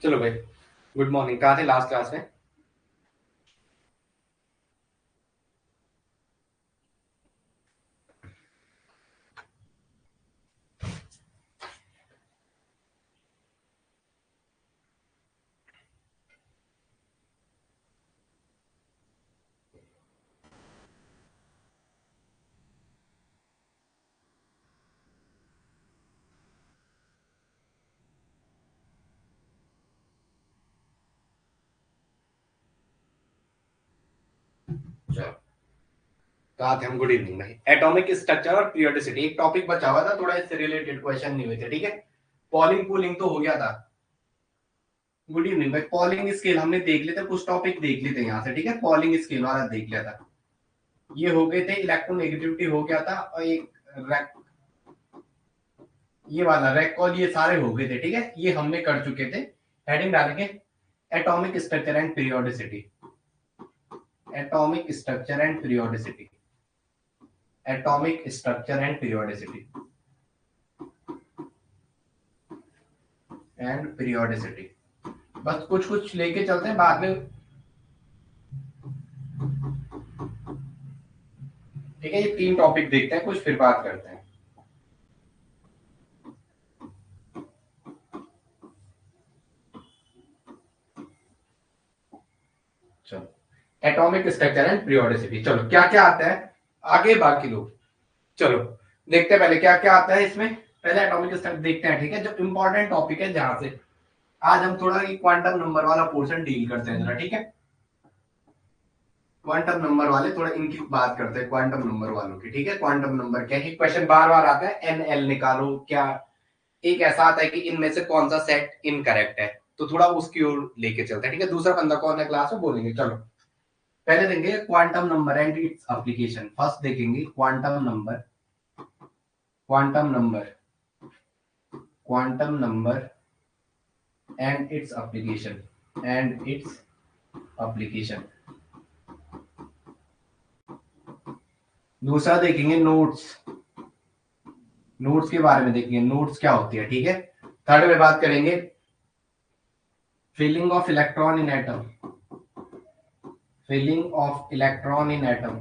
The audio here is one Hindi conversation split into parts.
चलो भाई, गुड मॉर्निंग। कहाँ थे लास्ट क्लास में? चलो, कहाँ थे हम? गुड इवनिंग भाई। एटॉमिक स्ट्रक्चर और पीरियोडिसिटी एक टॉपिक बचा हुआ था, थोड़ा इससे रिलेटेड क्वेश्चन नहीं हुए थे। ठीक है, पॉलिंग पूलिंग तो हो गया था। गुड इवनिंग भाई। पॉलिंग स्केल हमने देख लिए थे, कुछ टॉपिक देख लिए थे यहाँ से। ठीक है, पॉलिंग स्केल वाला देख लिया था। ये हो गए थे, इलेक्ट्रोनेगेटिविटी हो गया था, और एक रैक, ये वाला रैक कॉल, ये सारे हो गए थे। ठीक है, ये हमने कर चुके थे। हेडिंग डालेंगे atomic structure and periodicity. Atomic structure and periodicity. Atomic structure and periodicity and periodicity. बस कुछ कुछ लेके चलते हैं, बाद में। ठीक है, ये तीन टॉपिक देखते हैं कुछ, फिर बात करते हैं। चलो, एटॉमिक स्ट्रक्चर एंड पीरियोडिसिटी। चलो, क्या क्या आता है आगे बाकी लोग। चलो देखते हैं पहले क्या क्या आता है इसमें। पहले एटॉमिक स्ट्रक्चर देखते हैं। ठीक है, जो इंपॉर्टेंट टॉपिक है, जहां से आज हम थोड़ा क्वांटम नंबर वाला पोर्शन डील करते हैं जरा। ठीक है, क्वांटम नंबर वाले थोड़ा इनकी बात करते हैं, क्वांटम नंबर वालों की। ठीक है, क्वांटम नंबर क्या है? क्वेश्चन बार बार आता है, एन एल निकालो क्या। एक ऐसा आता है कि इनमें से कौन सा सेट इनकरेक्ट है, तो थोड़ा उसकी ओर लेके चलते हैं। ठीक है, दूसरा बंदा कौन है क्लास में बोलेंगे। चलो पहले देंगे quantum number and its application. First देखेंगे quantum number, quantum number, quantum number and its application, and its application. दूसरा देखेंगे नोट्स, नोट्स के बारे में देखेंगे, नोट्स क्या होती है। ठीक है, थर्ड में बात करेंगे filling of electron in atom, filling of electron in atom,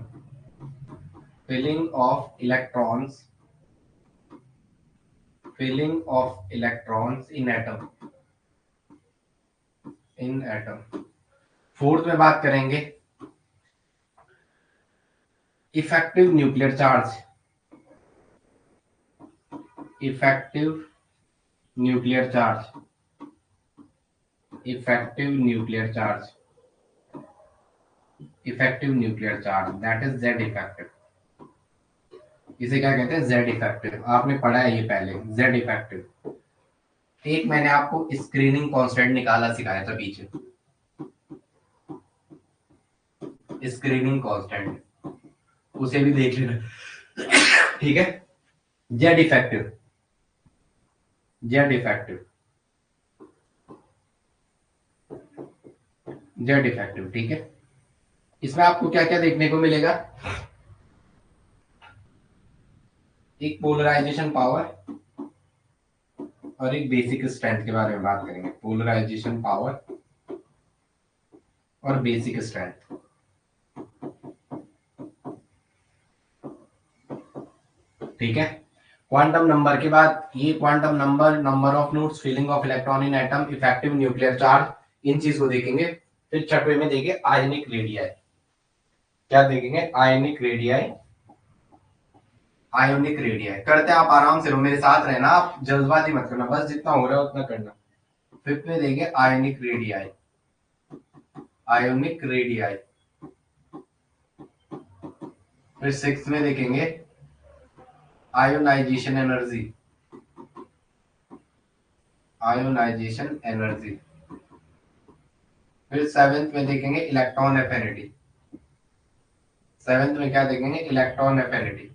filling of electrons, filling of electrons in atom, in atom. Fourth में बात करेंगे effective nuclear charge, effective nuclear charge, effective nuclear charge, effective nuclear charge, that is Z effective. इसे क्या कहते हैं? Z effective. आपने पढ़ा है ये पहले, जेड इफेक्टिव। एक मैंने आपको स्क्रीनिंग कांस्टेंट निकाला सिखाया था पीछे, स्क्रीनिंग कांस्टेंट, उसे भी देख लेना। ठीक है, Z effective, Z effective, Z effective. ठीक है, इसमें आपको क्या क्या देखने को मिलेगा? एक पोलराइजेशन पावर और एक बेसिक स्ट्रेंथ के बारे में बात करेंगे। पोलराइजेशन पावर और बेसिक स्ट्रेंथ। ठीक है, क्वांटम नंबर के बाद ये quantum number, number of nodes, filling of electron in atom, effective nuclear charge, इन चीज को देखेंगे। फिर छठवें में देखेंगे आयनिक रेडियाई। क्या देखेंगे? Ionic radii, ionic radii. करते हैं, आप आराम से रहो, मेरे साथ रहना, आप जल्दबाजी मत करना, बस जितना हो रहा है उतना करना। फिफ्थ में देखेंगे आयोनिक रेडियाई, आयोनिक रेडियाई। फिर सिक्स में देखेंगे आयोनाइजेशन एनर्जी, आयोनाइजेशन एनर्जी। फिर सेवेंथ में देखेंगे इलेक्ट्रॉन एफिनिटी। सेवेंथ में क्या देखेंगे? Electron affinity.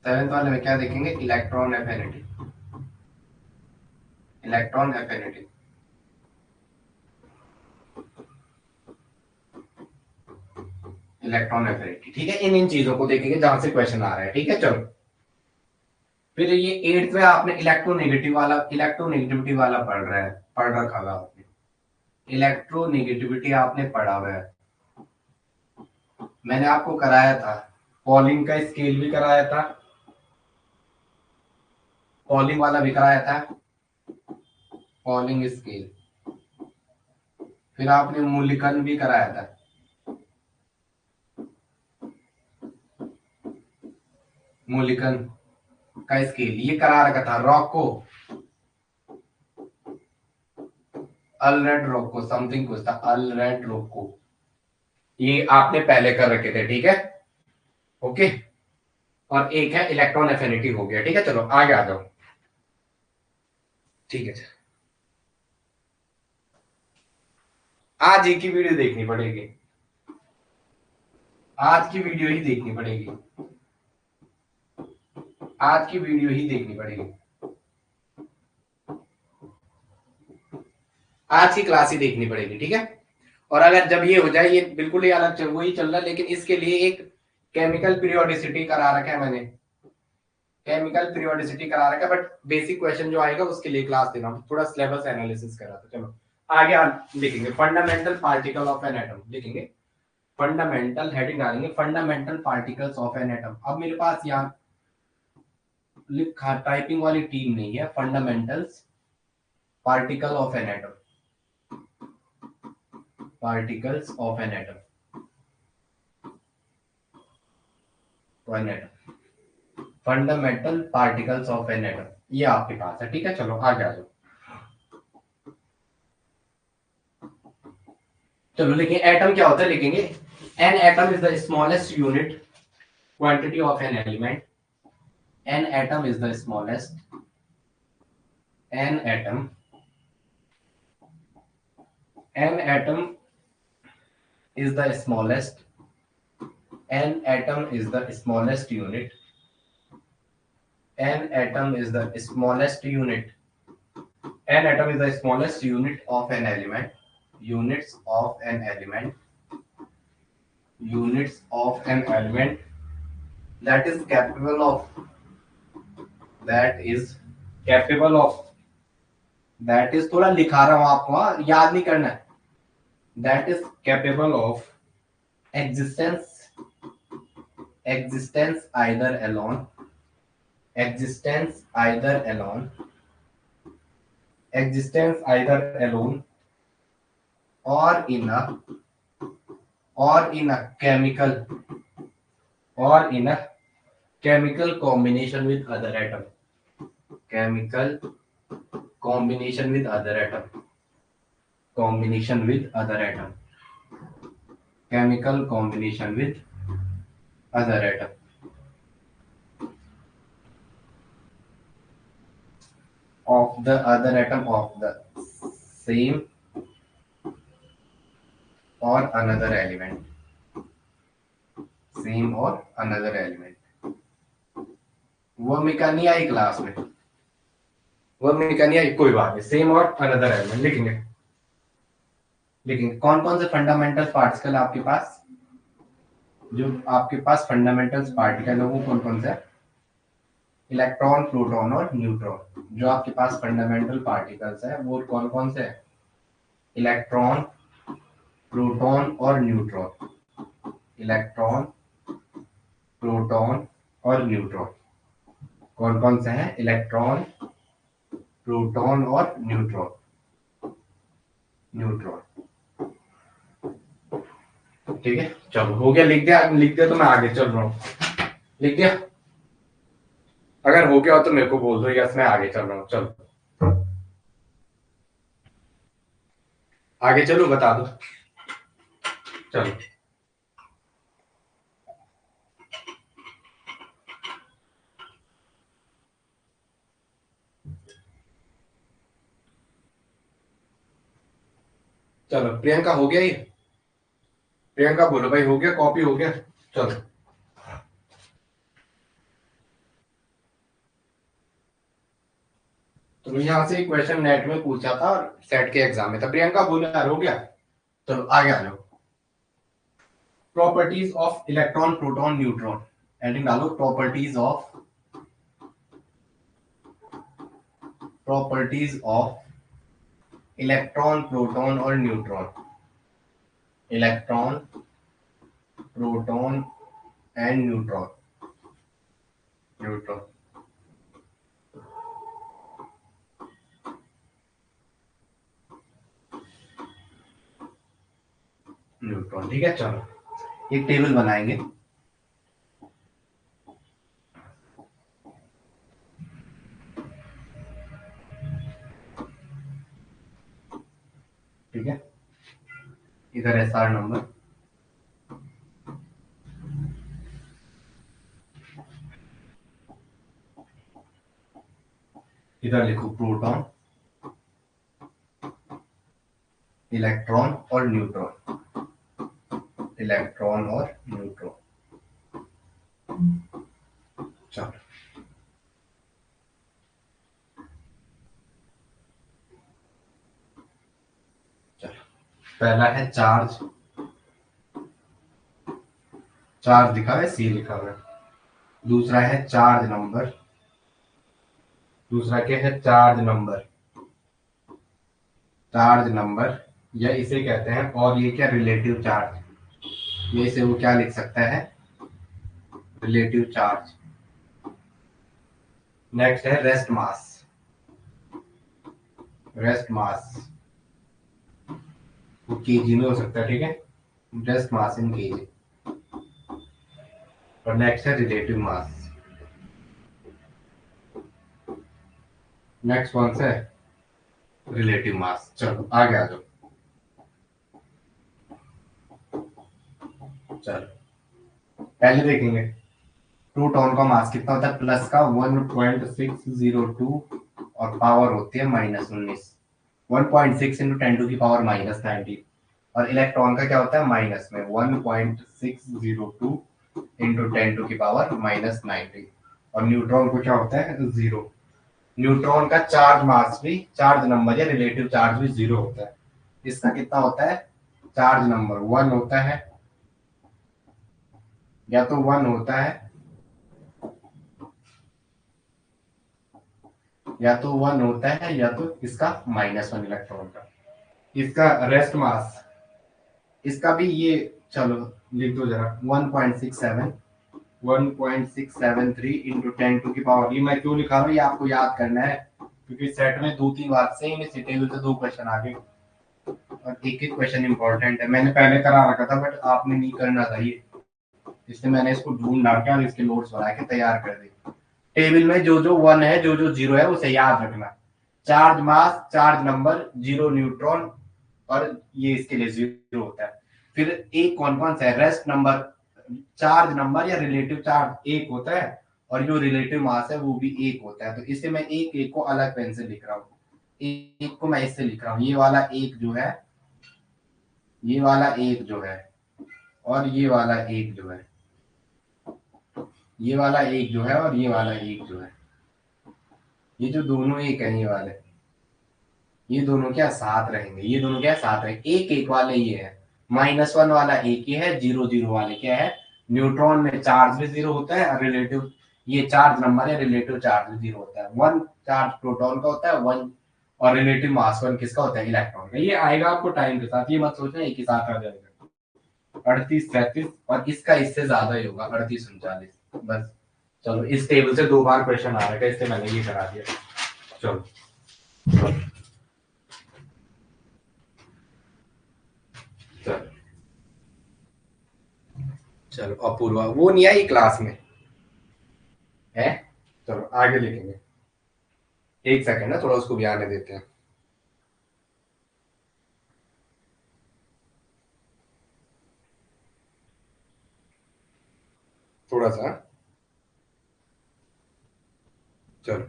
सेवेंथ वाले में क्या देखेंगे? Electron affinity, electron affinity. Electron affinity. ठीक है, इन इन चीजों को देखेंगे जहां से क्वेश्चन आ रहा है। ठीक है, चलो फिर ये 8th में आपने इलेक्ट्रोनेगेटिविटी वाला पढ़ रखा था आपने। इलेक्ट्रोनेगेटिविटी आपने पढ़ा हुआ है, मैंने आपको कराया था। पॉलिंग का स्केल भी कराया था, पॉलिंग वाला भी कराया था, पॉलिंग स्केल। फिर आपने मूल्यांकन भी कराया था, मूल्यांकन का स्केल ये करा रखा था। रॉको, अलरेड रॉको समथिंग कुछ था, अलरेड रॉको, ये आपने पहले कर रखे थे, ठीक है। ओके, और एक है इलेक्ट्रॉन एफिनिटी हो गया, ठीक है। चलो आगे आ जाओ, ठीक है। आज एक ही वीडियो देखनी पड़ेगी, आज की वीडियो ही देखनी पड़ेगी, आज की वीडियो ही देखनी पड़ेगी, आज की क्लास ही देखनी पड़ेगी, ठीक है। और अगर जब ये हो जाए, ये बिल्कुल ही अलग वही चल रहा है, लेकिन इसके लिए एक केमिकल पीरियोडिसिटी करा रखा है मैंने, केमिकल पीरियोडिसिटी करा रखा है, बट बेसिक क्वेश्चन जो आएगा उसके लिए क्लास देना, थोड़ा सिलेबस एनालिसिस करा था। चलो आगे लिखेंगे fundamental particle of an atom, लिखेंगे फंडामेंटल, हेडिंग डालेंगे fundamental particles of an atom. अब मेरे पास यहाँ लिखा टाइपिंग वाली टीम नहीं है, fundamentals particle of an atom, particles of an atom, one atom, fundamental particles of an atom, ये आपके पास है, ठीक है। चलो आगे आ जाओ। चलो लिखेंगे एटम क्या होता है, लिखेंगे an atom is the smallest unit quantity of an element, an atom is the smallest, an atom, an atom is the smallest, an atom is the smallest unit, an atom is the smallest unit, an atom is the smallest unit of an element, units of an element, units of an element that is capable of, that is capable of, that is थोड़ा लिखा रहा हूं आपको, याद नहीं करना है, that is capable of existence, existence either alone, existence either alone, existence either alone or in a, or in a chemical, or in a chemical combination with other atom, chemical combination with other atom, combination with other atom, chemical combination with other atom of the other atom of the same or another element, same or another element। वो मिका नहीं आई क्लास में, वो मिका नहीं आई, कोई बात नहीं, सेम और अनदर एलिमेंट लिखेंगे। लिखेंगे कौन कौन से फंडामेंटल पार्टिकल आपके पास, जो आपके पास फंडामेंटल पार्टिकल है वो कौन कौन से, इलेक्ट्रॉन, प्रोटॉन और न्यूट्रॉन। जो आपके पास फंडामेंटल पार्टिकल्स है वो कौन कौन से है, इलेक्ट्रॉन, प्रोटॉन और न्यूट्रॉन, इलेक्ट्रॉन, प्रोटॉन और न्यूट्रॉन। कौन कौन से हैं, इलेक्ट्रॉन, प्रोटॉन और न्यूट्रॉन, न्यूट्रॉन, ठीक है। चलो हो गया, लिख दिया, लिख दिया तो मैं आगे चल रहा हूँ, लिख दिया। अगर हो गया हो तो मेरे को बोल दो, यस मैं आगे चल रहा हूँ। चलो आगे चलो, बता दो। चलो चलो प्रियंका हो गया ये, प्रियंका बोलो भाई हो गया, कॉपी हो गया। चलो तो यहाँ से क्वेश्चन नेट में पूछा था और सेट के एग्जाम में था। प्रियंका बोलो यार हो गया। चलो आगे आ जाओ। Properties of electron, proton, neutron, heading डालो properties of properties of electron, proton और neutron. Electron, proton and neutron. Neutron neutron ठीक है। चलो एक टेबल बनाएंगे। ठीक है, इधर SR नंबर, इधर लिखो प्रोटॉन, इलेक्ट्रॉन और न्यूट्रॉन। इलेक्ट्रॉन और न्यूट्रॉन। चलो पहला है चार्ज, चार्ज लिखा है, सी लिखा हुआ है। दूसरा है चार्ज नंबर, दूसरा क्या है, चार्ज नंबर। चार्ज नंबर या इसे कहते हैं, और ये क्या, रिलेटिव चार्ज। ये से वो क्या लिख सकता है, रिलेटिव चार्ज। नेक्स्ट है रेस्ट मास। रेस्ट मास वो केजी में हो सकता है, ठीक है, रेस्ट मास इन केजी। और नेक्स्ट है रिलेटिव मास। नेक्स्ट कौन सा है, रिलेटिव मास। चलो आगे आ जाओ। चलो पहले देखेंगे प्रोटॉन का मास कितना होता है, प्लस का 1.602 और पावर होती है -19। 1.6 इंटू 10⁻⁻⁹। और इलेक्ट्रॉन का क्या होता है, माइनस में 1.602 इंटू 10⁻⁻⁹। और न्यूट्रॉन को क्या होता है, 0। न्यूट्रॉन का चार्ज मास भी, चार्ज नंबर या रिलेटिव चार्ज भी 0 होता है। इसका कितना होता है, चार्ज नंबर 1 होता है, या तो 1 होता है, या तो 1 होता है, या तो इसका -1 इलेक्ट्रॉन का। इसका रेस्ट मास, इसका भी ये, चलो लिख दो जरा, 1.673 इंटू 10⁻, ये मैं क्यों लिखा रहा हूँ, ये आपको याद करना है, क्योंकि सेट में 2-3 बार सेम इसी टेबल से 2 क्वेश्चन आ गए और एक एक क्वेश्चन इंपॉर्टेंट है। मैंने पहले करा रखा था बट आपने नहीं करना था ये, इसलिए मैंने इसको ढूंढ ढांड के और इसके नोट्स बना के तैयार कर दी। टेबल में जो जो 1 है, जो जो 0 है, उसे याद रखना। चार्ज मास, चार्ज नंबर, 0 न्यूट्रॉन, और ये इसके लिए 0 होता है। फिर एक कौन कौन सा है, रेस्ट नंबर, चार्ज नंबर या रिलेटिव चार्ज 1 होता है, और जो रिलेटिव मास है वो भी 1 होता है। तो इसे मैं एक एक को अलग पेन से लिख रहा हूँ। एक को मैं इससे लिख रहा हूँ, ये वाला 1 जो है, ये वाला 1 जो है, और ये वाला 1 जो है, ये वाला 1 जो है, और ये वाला 1 जो है, ये जो दोनों 1 है, ये वाले, ये दोनों क्या साथ रहेंगे, ये दोनों क्या साथ रहेंगे। 1-1 वाले ये है, -1 वाला 1 ही है, 0-0 वाले क्या है, न्यूट्रॉन में चार्ज भी 0 होता है, और रिलेटिव, ये चार्ज नंबर है, रिलेटिव चार्ज भी 0 होता है। 1 चार्ज प्रोटॉन का होता है, 1, और रिलेटिव मास 1 किसका होता है, इलेक्ट्रॉन का। ये आएगा आपको टाइम के साथ, ये मत सोचना एक ही साथ आ जाएगा। 38, 37, और इसका इससे ज्यादा ही होगा, 38, 39 बस। चलो इस टेबल से 2 बार क्वेश्चन आ रहा है, इससे मैंने ये करा दिया। चलो चलो अपूर्वा वो नहीं आई क्लास में है। चलो आगे लिखेंगे, एक सेकंड है, थोड़ा उसको भी आने देते हैं। थोड़ा सा, चलो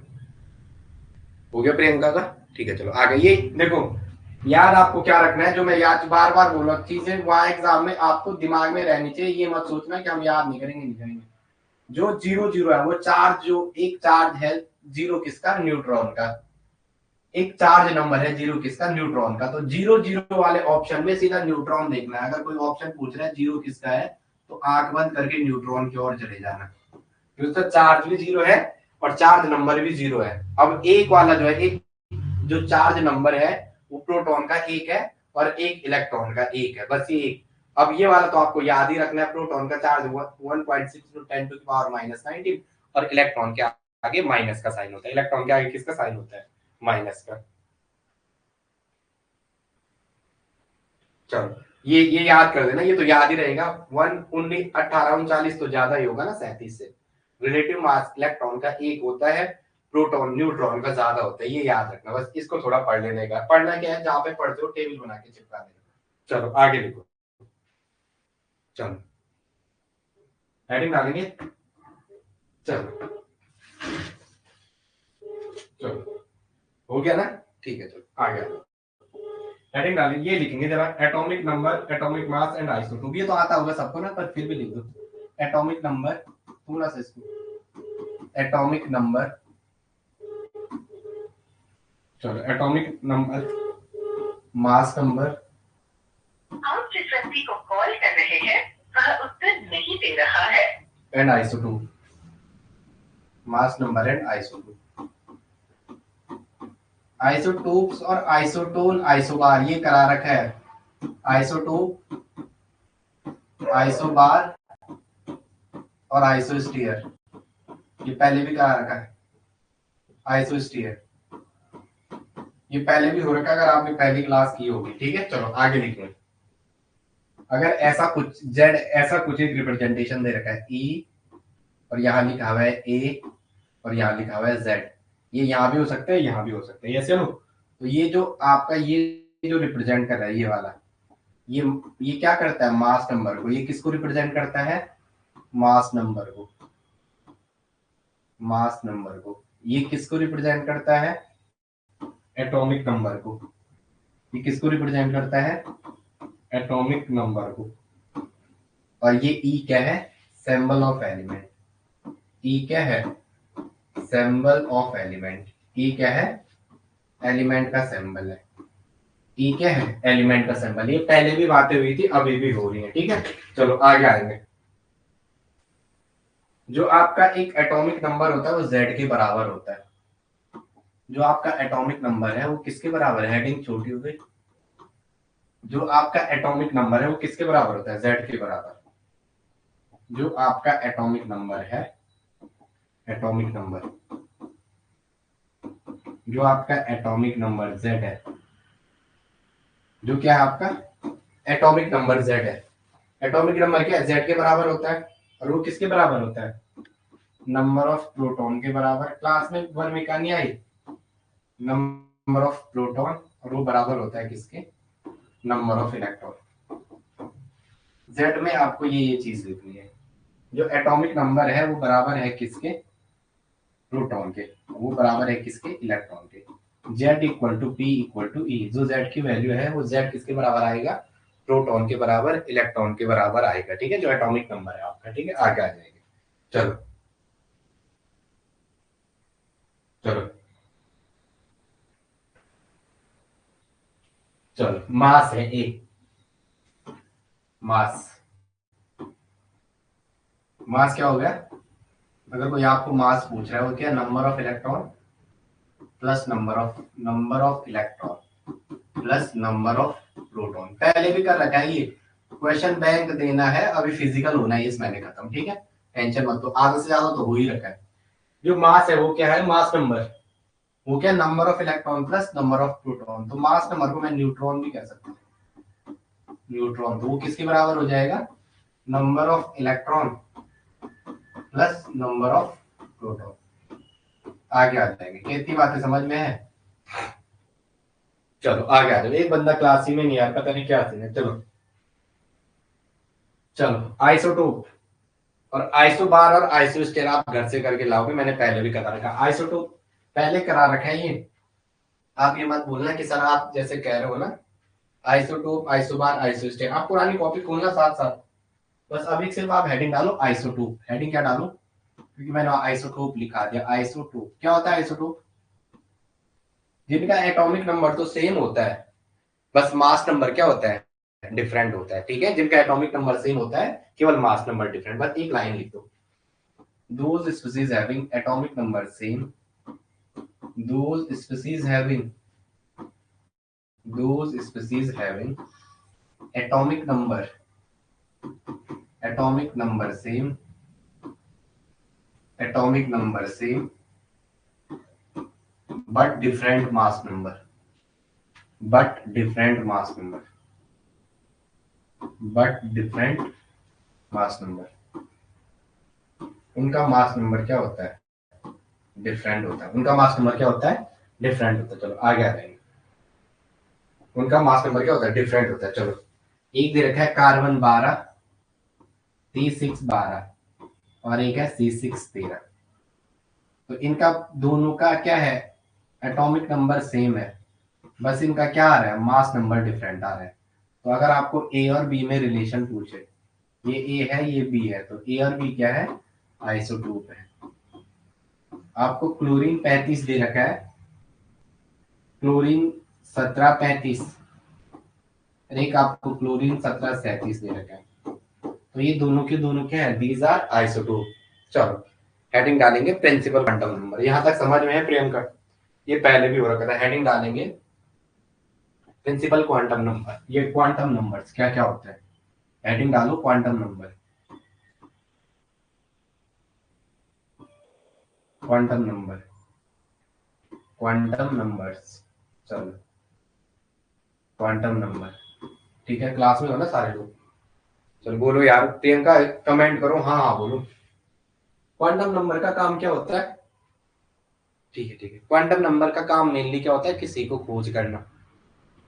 हो गया प्रियंका का, ठीक है। चलो आगे, ये देखो याद आपको क्या रखना है, जो मैं याद बार बार बोल रहा हूँ, चीजें वहां एग्जाम में आपको दिमाग में रहनी चाहिए। ये मत सोचना कि हम याद नहीं करेंगे, नहीं करेंगे। जो 0-0 है वो चार्ज, जो एक चार्ज है, 0 किसका, न्यूट्रॉन का। एक चार्ज नंबर है 0 किसका, न्यूट्रॉन का। तो 0-0 वाले ऑप्शन में सीधा न्यूट्रॉन देखना है। अगर कोई ऑप्शन पूछ रहा है 0 किसका है, तो आंख बंद करके न्यूट्रॉन की ओर चले जाना, क्योंकि उसका चार्ज भी 0 है और चार्ज नंबर भी 0 है। अब एक वाला जो है, एक जो चार्ज नंबर है वो प्रोटॉन का एक है और एक इलेक्ट्रॉन का एक है, बस ये एक। अब ये वाला तो आपको याद ही रखना है, प्रोटॉन का चार्ज 1.6 × 10⁻⁻19 और इलेक्ट्रॉन के आगे माइनस का साइन होता है। इलेक्ट्रॉन के आगे किसका साइन होता है? माइनस का। चलो ये याद कर देना, ये तो याद ही रहेगा। 1839 तो ज्यादा ही होगा ना 37 से। रिलेटिव मास इलेक्ट्रॉन का एक होता है, प्रोटॉन न्यूट्रॉन का ज्यादा होता है, ये याद रखना। बस इसको थोड़ा पढ़ लेने का। पढ़ना क्या है, जहां पे पढ़ते हो टेबल बना के चिपका देना। चलो आगे लिखो। चलो हेडिंग डालेंगे। चलो चलो हो गया ना, ठीक है। चलो आ गया। हेडिंग डालेंगे, ये लिखेंगे जरा, atomic number, atomic mass and isotope. ये तो आता होगा सबको ना, पर फिर भी लिख दो। एटॉमिक नंबर, थोड़ा सा इसको, एटॉमिक नंबर। चलो एटॉमिक नंबर, मास नंबर। आप जिस व्यक्ति को कॉल कर रहे हैं वह उत्तर नहीं दे रहा है। And isotope, mass number and isotope. Isotopes और आइसोटोन, आइसोबार ये करा रखा है। आइसोटोप, आइसोबार और आइसोस्टीयर, ये पहले भी करा रखा है। आइसोस्टीयर ये पहले भी हो रखा है, अगर आपने पहली क्लास की होगी, ठीक है। चलो आगे लिखें। अगर ऐसा कुछ जेड, ऐसा कुछ एक रिप्रेजेंटेशन दे रखा है ई, और यहाँ लिखा हुआ है ए, और यहाँ लिखा हुआ है जेड, ये यहाँ भी हो सकता है, यहाँ भी हो सकता है। चलो तो ये जो आपका ये जो रिप्रेजेंट कर रहा है ये वाला, ये क्या करता है? मास नंबर को। ये किसको रिप्रेजेंट करता है? मास नंबर को। मास नंबर को। ये किसको रिप्रेजेंट करता है? एटॉमिक नंबर को। ये किसको रिप्रेजेंट करता है? एटॉमिक नंबर को। और ये ई क्या है? Symbol of element. ई क्या है? Symbol of element. ई क्या है? एलिमेंट का सिंबल है। ई क्या है? एलिमेंट का सिंबल। ये पहले भी बातें हुई थी, अभी भी हो रही है, ठीक है। चलो आगे आएंगे। जो आपका एक एटॉमिक नंबर होता है वो जेड के बराबर होता है। जो आपका एटॉमिक नंबर है वो किसके बराबर है? हेडिंग छोटी हो गई। जो आपका एटॉमिक नंबर है वो किसके बराबर होता है? जेड के बराबर। जो आपका एटॉमिक नंबर है, एटॉमिक नंबर, जो आपका एटॉमिक नंबर जेड है, जो क्या है आपका एटॉमिक नंबर जेड है। एटॉमिक नंबर क्या है? जेड के बराबर होता है। और वो किसके बराबर होता है? नंबर ऑफ प्रोटॉन के बराबर। क्लास में वन में का नहीं आई, नंबर ऑफ प्रोटॉन, और वो बराबर होता है किसके? Number of electron. जेड में आपको ये चीज लिखनी है। जो एटॉमिक नंबर है वो बराबर है किसके? प्रोटॉन के। वो बराबर है किसके? इलेक्ट्रॉन के। Z equal to P equal to E. जो Z की वैल्यू है वो Z किसके बराबर आएगा? प्रोटॉन के बराबर, इलेक्ट्रॉन के बराबर आएगा, ठीक है। जो एटॉमिक नंबर है आपका, ठीक है। आगे आ जाएंगे। चलो चलो चलो, मास है ए। मास, मास क्या हो गया? अगर कोई आपको मास पूछ रहा है, वो क्या? Number of electron plus number of electron plus number of proton. पहले भी कर रखा है ये। क्वेश्चन बैंक देना है, अभी फिजिकल होना है, इस महीने खत्म, ठीक है। टेंशन मत, तो आधे से ज्यादा तो हो ही रखा है। जो मास है वो क्या है? मास नंबर, वो क्या? Number of electron plus number of proton. तो मास नंबर को मैं न्यूट्रॉन भी कह सकता हूँ। न्यूट्रॉन तो वो किसके बराबर हो जाएगा? Number of electron plus number of proton. आगे आ जाएंगे। कितनी बातें समझ में है? चलो आगे आ जाओ। एक बंदा क्लास ही में नहीं यार, पता नहीं क्या सीन है। चलो चलो, आइसोटोप और आइसोबार और आइसोस्टेर आप घर से करके लाओगे, मैंने पहले भी करा रखा। आइसोटोप पहले करा रखा है ये। आप ये मत भूलना कि सर आप जैसे कह रहे हो ना, आइसोटोप, आइसोबार, आइसोस्टेर, आप पुरानी कॉपी खोलना साथ साथ। बस अभी सिर्फ आप हेडिंग डालो आइसोटोप। हेडिंग क्या डालो? क्योंकि मैंने आइसोटोप लिखा दिया। आइसोटोप क्या होता है? आइसोटोप जिनका एटॉमिक नंबर तो सेम होता है, बस मास नंबर क्या होता है? डिफरेंट होता है, ठीक है। जिनका एटॉमिक नंबर सेम होता है, केवल मास नंबर डिफरेंट। बस एक लाइन लिख दो। Those species having atomic number same, those species having those species having atomic number same, atomic number same but different mass number, but different mass number, but different mass number, उनका मास नंबर क्या होता है, डिफरेंट होता है। उनका मास नंबर क्या होता है, डिफरेंट होता है। चलो आगे आ जाएंगे। उनका मास नंबर क्या होता है, डिफरेंट होता है। चलो एक दे रखा है कार्बन 12 C6 12 और एक है C6 13। तो इनका दोनों का क्या है, एटॉमिक नंबर सेम है, बस इनका क्या आ रहा है, मास नंबर डिफरेंट आ रहा है। तो अगर आपको ए और बी में रिलेशन पूछे, ये ए है ये बी है, तो ए और बी क्या है, आइसोटोप है। आपको क्लोरीन 35 दे रखा है, क्लोरीन 1735, एक आपको क्लोरीन 1737 दे रखा है। तो ये दोनों के दोनों क्या है, दीज आर आइसोटोप। चलो हेडिंग डालेंगे प्रिंसिपल क्वांटम नंबर। यहां तक समझ में है प्रियंका, ये पहले भी हो रखा था। हेडिंग डालेंगे प्रिंसिपल क्वांटम नंबर। ये क्वांटम नंबर्स क्या क्या होता है, हेडिंग डालो quantum number, quantum number, quantum numbers. चलो क्वांटम नंबर, ठीक है, क्लास में हो ना सारे लोग। चलो बोलो यार, प्रियंका कमेंट करो, हाँ हाँ बोलो। क्वांटम नंबर का काम क्या होता है, ठीक है ठीक है। क्वांटम नंबर का काम मेनली क्या होता है, किसी को खोज करना,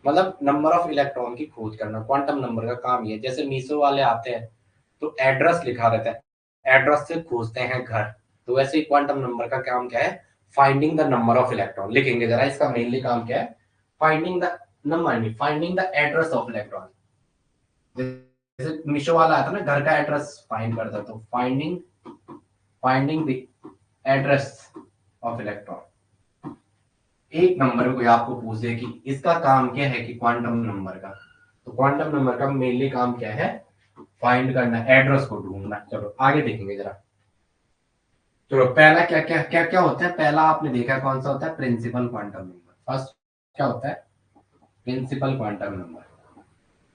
मतलब नंबर ऑफ इलेक्ट्रॉन की खोज करना। क्वांटम नंबर का काम ये, जैसे मीसो वाले आते हैं तो एड्रेस लिखा रहता है, एड्रेस से खोजते हैं घर, तो वैसे ही क्वांटम नंबर का काम क्या है, finding the number of electron. लिखेंगे जरा, इसका मेनली काम क्या है, finding the number, finding the address of electron. जैसे मीशो वाला आता है ना, घर का एड्रेस फाइंड करता है, तो finding the address of electron. एक नंबर कोई आपको पूछे कि इसका काम क्या है, कि क्वांटम नंबर का, तो क्वांटम नंबर का मेनली काम क्या है, फाइंड करना, एड्रेस को ढूंढना। चलो आगे देखेंगे जरा। चलो पहला क्या क्या क्या क्या होता है, पहला आपने देखा कौन सा होता है, प्रिंसिपल क्वांटम नंबर। फर्स्ट क्या होता है, प्रिंसिपल क्वांटम नंबर।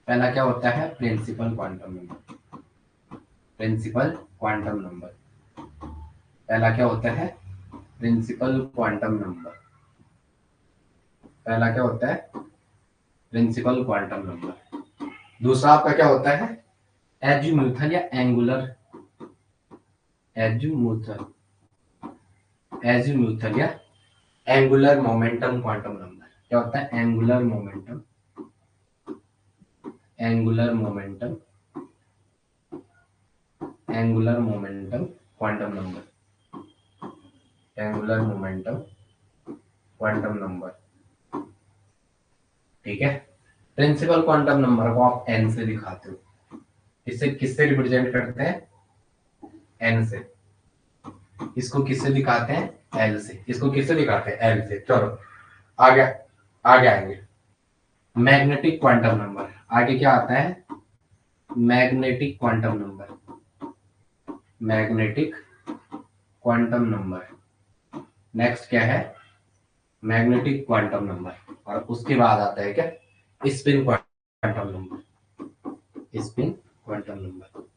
पहला क्या होता है, principal quantum number, principal quantum number. पहला क्या होता है, प्रिंसिपल क्वांटम नंबर। पहला क्या होता है, प्रिंसिपल क्वांटम नंबर। दूसरा आपका क्या होता है, एजीम्यूथल या एंगुलर, एजीम्यूथल, एजीम्यूथल या एंगुलर मोमेंटम क्वांटम नंबर। क्या होता है, angular momentum, angular momentum, angular momentum quantum number, angular momentum quantum number. ठीक है, प्रिंसिपल क्वांटम नंबर को आप एन से दिखाते हो, इसे किससे रिप्रेजेंट करते हैं, एन से। इसको किससे दिखाते हैं, एल से। इसको किससे दिखाते हैं, एल से। चलो आगे आगे आएंगे। मैग्नेटिक क्वांटम नंबर, आगे क्या आता है, magnetic quantum number, magnetic quantum number. Next क्या है, मैग्नेटिक क्वांटम नंबर, और उसके बाद आता है क्या, spin quantum number, spin quantum number,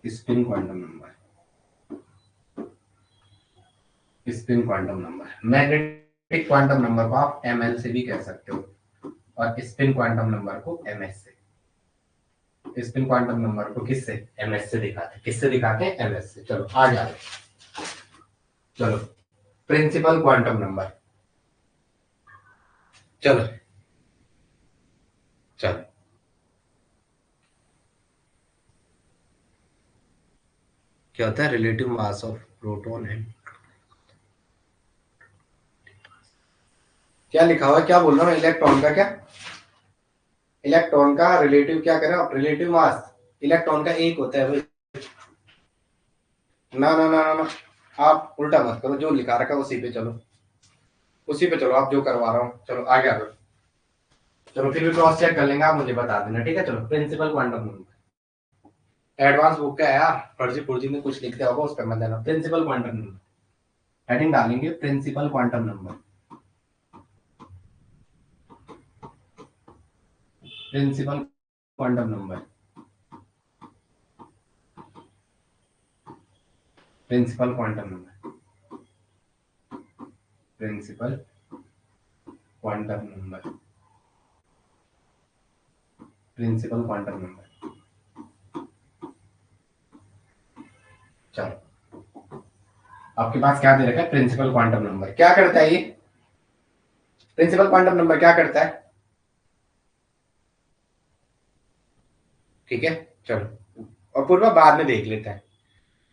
spin quantum number, spin quantum number. Magnetic quantum number को आप एमएल से भी कह सकते हो, और स्पिन क्वांटम नंबर को एमएस से। स्पिन क्वांटम नंबर को किससे, एमएस से दिखाते हैं, किससे दिखाते हैं, एमएस से। चलो आ जाए, चलो प्रिंसिपल क्वांटम नंबर। चलो चलो क्या होता है, relative mass of proton and, क्या लिखा हुआ है, क्या बोल रहा हूँ, इलेक्ट्रॉन का क्या, इलेक्ट्रॉन का रिलेटिव क्या करें आप, रिलेटिव मास। इलेक्ट्रॉन का एक होता है भाई, ना ना ना ना ना, आप उल्टा मत करो, जो लिखा रखा उसी पे चलो, उसी पे चलो, आप जो करवा रहा हूँ। चलो आगे आ जाओ। चलो फिर भी क्रॉस चेक कर लेंगे, आप मुझे बता देना, ठीक है। चलो principal quantum number, advance book का है यार, फर्जी फुर्जी में कुछ लिखते होगा, उस पर मत देना। प्रिंसिपल क्वांटम नंबर, हेडिंग डालेंगे principal quantum number, principal quantum number, principal quantum number, principal quantum number, principal quantum number. चलो आपके पास क्या दे रखा है, प्रिंसिपल क्वांटम नंबर। क्या करता है ये प्रिंसिपल क्वांटम नंबर, क्या करता है? ठीक है, चलो और पूर्वा बाद में देख लेते हैं।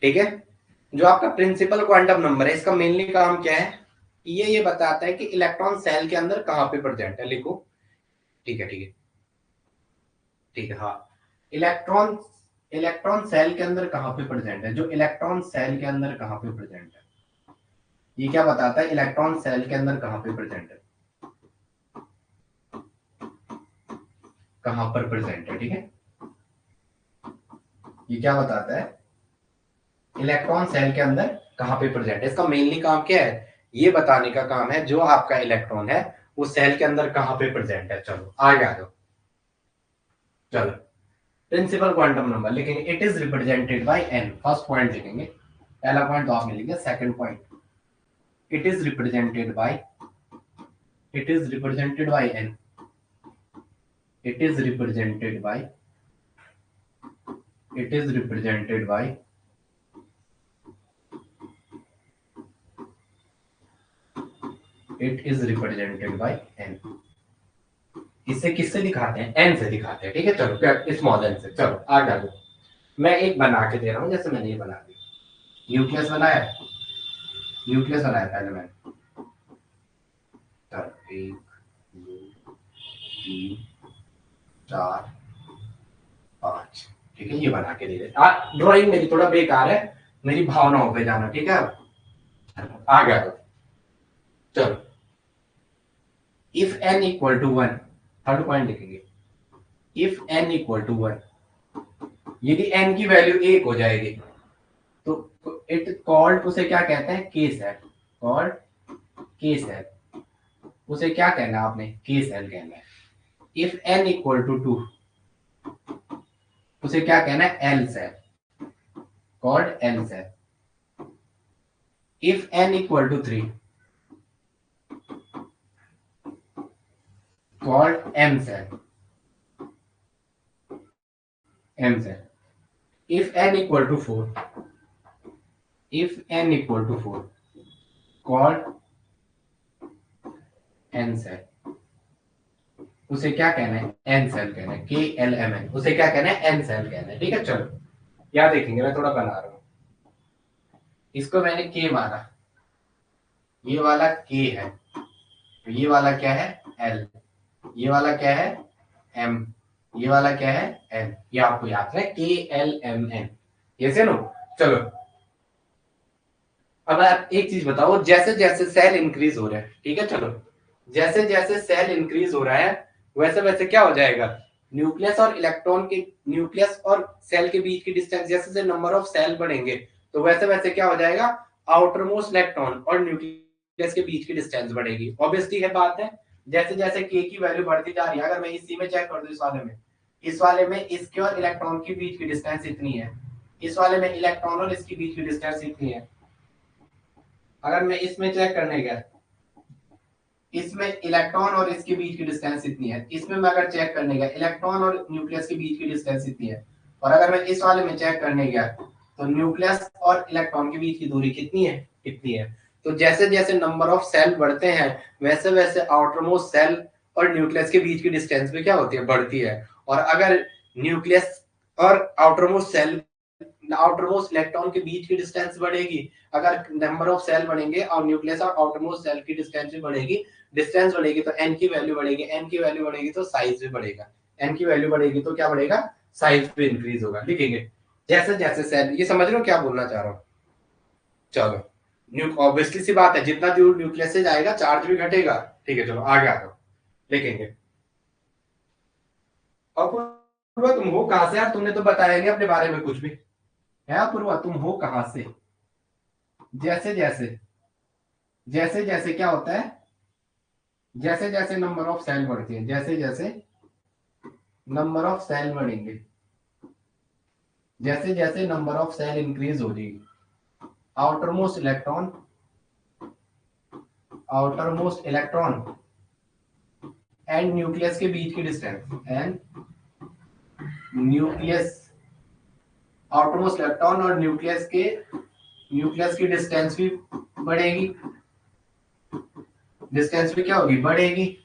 ठीक है, जो आपका प्रिंसिपल क्वांटम नंबर है, इसका मेनली काम क्या है? ये बताता है कि इलेक्ट्रॉन सेल के अंदर कहां पे प्रेजेंट है। लिखो। ठीक है, ठीक है, ठीक है। हाँ, इलेक्ट्रॉन, इलेक्ट्रॉन सेल के अंदर कहां पे प्रेजेंट है, जो इलेक्ट्रॉन सेल के अंदर कहां पे प्रेजेंट है, ये क्या बताता है? इलेक्ट्रॉन सेल के अंदर कहां पे प्रेजेंट है, कहां पर प्रेजेंट है। ठीक है, ये क्या बताता है? इलेक्ट्रॉन सेल के अंदर कहां पे प्रेजेंट है। इसका मेनली काम क्या है? ये बताने का काम है जो आपका इलेक्ट्रॉन है वो सेल के अंदर कहां पे प्रेजेंट है। चलो आगे आ जाओ। चलो प्रिंसिपल क्वांटम नंबर लिखेंगे, it is represented by n. First point लिखेंगे, पहला पॉइंट तो आप लिखेंगे। Second point, it is represented by, it is represented by n, it is represented by, it is represented by, it is represented by n. इसे किससे दिखाते हैं? एन से दिखाते हैं। ठीक है, चलो स्मॉल एन से। चलो आगे आ जाओ। मैं एक बना के दे रहा हूं, जैसे मैंने ये बना दिया, न्यूक्लियस बनाया, न्यूक्लियस बनाया पहले मैंने। चलो 1 2 3 4 5। ठीक है, ये बना के दे रहे। ड्राइंग मेरी थोड़ा बेकार है, मेरी भावनाओं पे जाना। ठीक है, आ गया तो चलो, if N equal to one, third point लिखेंगे, if N equal to one, यदि एन की वैल्यू 1 हो जाएगी तो इट कॉल्ड, उसे क्या कहते हैं? के सेल। कॉल्ड के सेल, उसे क्या कहना है आपने? के सेल कहना है। इफ एन इक्वल टू 2, उसे क्या कहना है? L shell. Called L shell. If N equal to 3, called M shell, M shell. If N equal to 4, if N equal to 4, called N shell. उसे क्या कहना है? एन सेल कहना है। के एल एम एन, उसे क्या कहना है? एन सेल कहना है। ठीक है, चलो याद देखेंगे, मैं थोड़ा बना रहा हूं। इसको मैंने के माना, ये वाला के है, तो ये वाला क्या है? एल। ये वाला क्या है? एम। ये वाला क्या है? एन। ये आपको याद है, के एल एम एन। ये से नो। चलो अब आप एक चीज बताओ, जैसे जैसे सेल इंक्रीज हो रहा है, ठीक है, चलो जैसे जैसे सेल इंक्रीज हो रहा है वैसे वैसे क्या हो जाएगा? न्यूक्लियस और इलेक्ट्रॉन के, न्यूक्लियस और सेल के बीच की डिस्टेंस, जैसे जैसे नंबर ऑफ सेल बढ़ेंगे तो वैसे वैसे क्या हो जाएगा? आउटर मोस्ट इलेक्ट्रॉन और न्यूक्लियस के बीच की डिस्टेंस बढ़ेगी। ऑब्वियसली है बात है, जैसे जैसे के की वैल्यू बढ़ती जा रही है। अगर मैं इसी में चेक कर दूं, इस वाले में, इस वाले में इसके और इलेक्ट्रॉन के बीच की डिस्टेंस इतनी है, इस वाले में इलेक्ट्रॉन और इसके बीच की डिस्टेंस इतनी है। अगर मैं इसमें चेक करने गया, इसमें इलेक्ट्रॉन और इसके बीच की डिस्टेंस इतनी है, इसमें मैं अगर चेक करने गया, इलेक्ट्रॉन और न्यूक्लियस के बीच की डिस्टेंस इतनी है। और अगर मैं इस वाले में चेक करने गया तो न्यूक्लियस और इलेक्ट्रॉन के बीच की दूरी कितनी है? इतनी है। तो जैसे जैसे नंबर ऑफ सेल बढ़ते हैं वैसे वैसे आउटर मोस्ट सेल और न्यूक्लियस के बीच की डिस्टेंस भी क्या होती है? बढ़ती है। और अगर न्यूक्लियस और outermost shell, outermost electron के बीच की डिस्टेंस बढ़ेगी, अगर नंबर ऑफ सेल बढ़ेंगे और न्यूक्लियस और आउटर मोस्ट सेल की डिस्टेंस भी बढ़ेगी, डिस्टेंस बढ़ेगी तो एन की वैल्यू बढ़ेगी, एन की वैल्यू बढ़ेगी तो साइज भी बढ़ेगा, एन की वैल्यू बढ़ेगी तो क्या बढ़ेगा? साइज भी इंक्रीज होगा। लिखेंगे जैसे जैसे सेल, ये समझ रहे हो क्या बोलना चाह रहा हूँ? चलो ऑब्वियसली सी बात है, जितना दूर न्यूक्लियस से जाएगा चार्ज भी घटेगा। ठीक है, चलो आगे आ जाओ, लिखेंगे। और पूर्वा तुम हो कहां से यार? तुमने तो बताया नहीं अपने बारे में कुछ भी। है पूर्वा, तुम हो कहां से? जैसे जैसे, जैसे जैसे क्या होता है? जैसे जैसे नंबर ऑफ सेल बढ़ती है, जैसे जैसे नंबर ऑफ सेल बढ़ेंगे, जैसे जैसे नंबर ऑफ सेल इंक्रीज हो जाएगी, outer most electron and nucleus के बीच की distance, and nucleus, outer most electron और न्यूक्लियस की डिस्टेंस भी बढ़ेगी, डिस्टेंस भी क्या होगी, बढ़ेगी,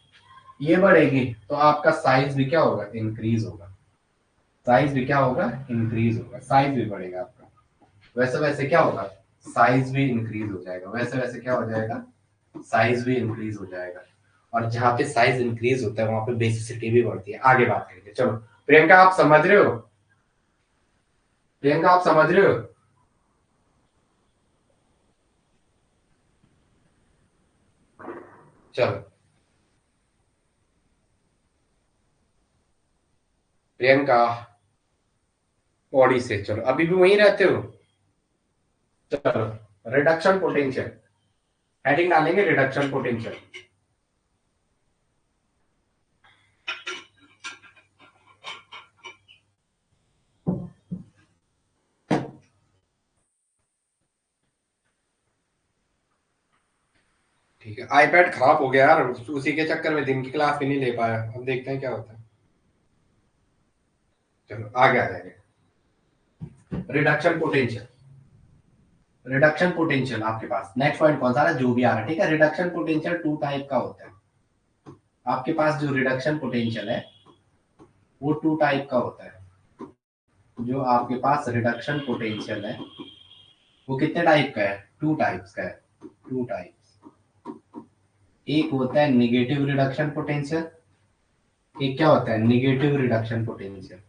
ये बढ़ेगी, तो आपका साइज भी क्या होगा, इंक्रीज होगा, साइज भी क्या होगा, इंक्रीज होगा, साइज भी बढ़ेगा आपका, वैसे वैसे क्या होगा, साइज भी इंक्रीज हो जाएगा, वैसे वैसे क्या हो जाएगा, साइज भी इंक्रीज हो जाएगा, और जहां पे साइज इंक्रीज होता है वहां पे बेसिसिटी भी बढ़ती है। आगे बात करेंगे, चलो प्रियंका आप समझ रहे हो, प्रियंका आप समझ रहे हो, चलो प्रियंका, बॉडी से, चलो अभी भी वहीं रहते हो, चलो रिडक्शन पोटेंशियल, हेडिंग डालेंगे रिडक्शन पोटेंशियल। ठीक है, आईपैड खराब हो गया यार, उसी के चक्कर में दिन की क्लास भी नहीं ले पाया, अब देखते हैं क्या होता है। चलो आगे आ जाएंगे, रिडक्शन पोटेंशियल, रिडक्शन पोटेंशियल आपके पास नेक्स्ट पॉइंट कौन सा है, जो भी आ रहा है, ठीक है। रिडक्शन पोटेंशियल टू टाइप का होता है, आपके पास जो रिडक्शन पोटेंशियल है वो टू टाइप का होता है, जो आपके पास रिडक्शन पोटेंशियल है वो कितने टाइप का है, टू टाइप्स का है, टू टाइप्स, एक होता है निगेटिव रिडक्शन पोटेंशियल, एक क्या होता है, निगेटिव रिडक्शन पोटेंशियल,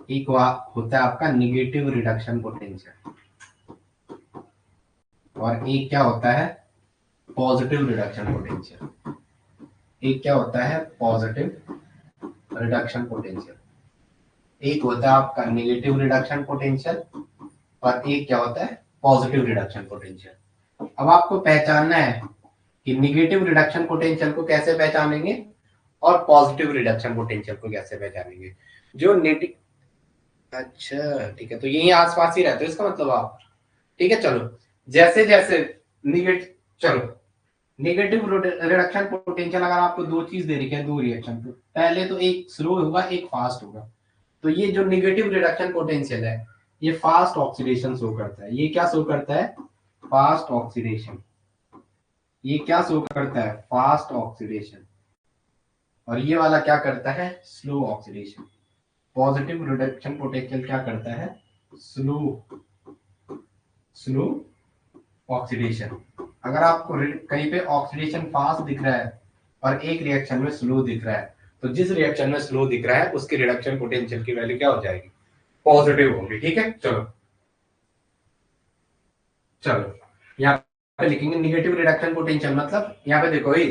एक होता है आपका निगेटिव रिडक्शन पोटेंशियल, और एक क्या होता है, पॉजिटिव रिडक्शन पोटेंशियल, एक क्या होता है, पॉजिटिव रिडक्शन पोटेंशियल, एक होता है आपका निगेटिव रिडक्शन पोटेंशियल, और एक क्या होता है, पॉजिटिव रिडक्शन पोटेंशियल। अब आपको पहचानना है कि निगेटिव रिडक्शन पोटेंशियल को कैसे पहचानेंगे और पॉजिटिव रिडक्शन पोटेंशियल को कैसे पहचानेंगे। जो नेटिव, अच्छा ठीक है, तो यही आसपास ही रहते हो इसका मतलब आप, ठीक है। चलो जैसे जैसे निगेटिव, चलो नेगेटिव रिडक्शन पोटेंशियल अगर आपको दो चीज दे रही है, दो रिएक्शन, तो पहले तो एक स्लो होगा एक फास्ट होगा, तो ये जो नेगेटिव रिडक्शन पोटेंशियल है ये फास्ट ऑक्सीडेशन शो करता है, ये क्या शो करता है, फास्ट ऑक्सीडेशन, ये क्या शो करता है, फास्ट ऑक्सीडेशन, और ये वाला क्या करता है, slow oxidation. Positive reduction potential क्या करता है, स्लो स्लो ऑक्सीडेशन। अगर आपको कहीं पे ऑक्सीडेशन फास्ट दिख रहा है और एक रिएक्शन में स्लो दिख रहा है, तो जिस रिएक्शन में स्लो दिख रहा है उसकी रिडक्शन पोटेंशियल की वैल्यू क्या हो जाएगी, पॉजिटिव होगी, ठीक है। चलो चलो यहाँ पे लिखेंगे निगेटिव रिडक्शन पोटेंशियल, मतलब यहाँ पे देखो ही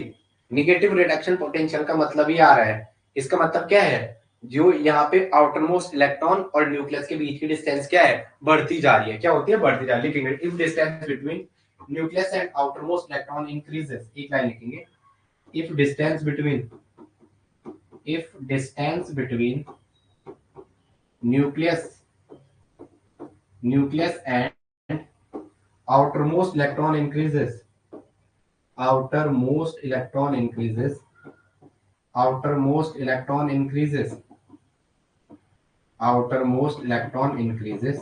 निगेटिव रिडक्शन पोटेंशियल का मतलब ही आ रहा है, इसका मतलब क्या है, जो यहाँ पे आउटर मोस्ट इलेक्ट्रॉन और न्यूक्लियस के बीच की डिस्टेंस क्या है, बढ़ती जा रही है, क्या होती है, बढ़ती जा रही है। लिखेंगे if distance between nucleus and outermost electron increases, एक लाइन लिखेंगे, if distance between, if distance between nucleus nucleus and outermost electron increases, outermost electron increases, outermost electron increases, outermost electron increases,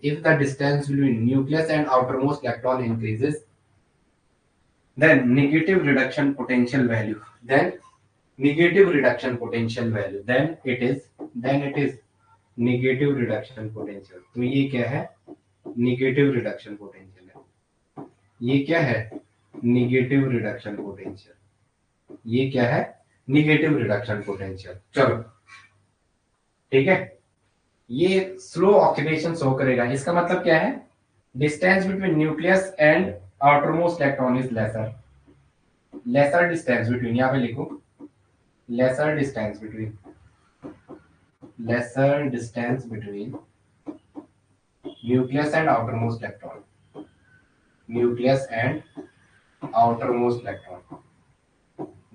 if the distance between nucleus and outermost electron increases, then negative reduction potential value, then negative reduction potential value, then it is negative reduction potential। तो ये क्या है, negative reduction potential है, ये क्या है, negative reduction potential, ये क्या है, निगेटिव रिडक्शन पोटेंशियल। चलो ठीक है, ये स्लो ऑक्सीडेशन शो करेगा, इसका मतलब क्या है, distance between nucleus and outermost electron is lesser, lesser distance between, यहाँ पे लिखो lesser distance between, lesser distance between nucleus and outermost electron, nucleus and outermost electron,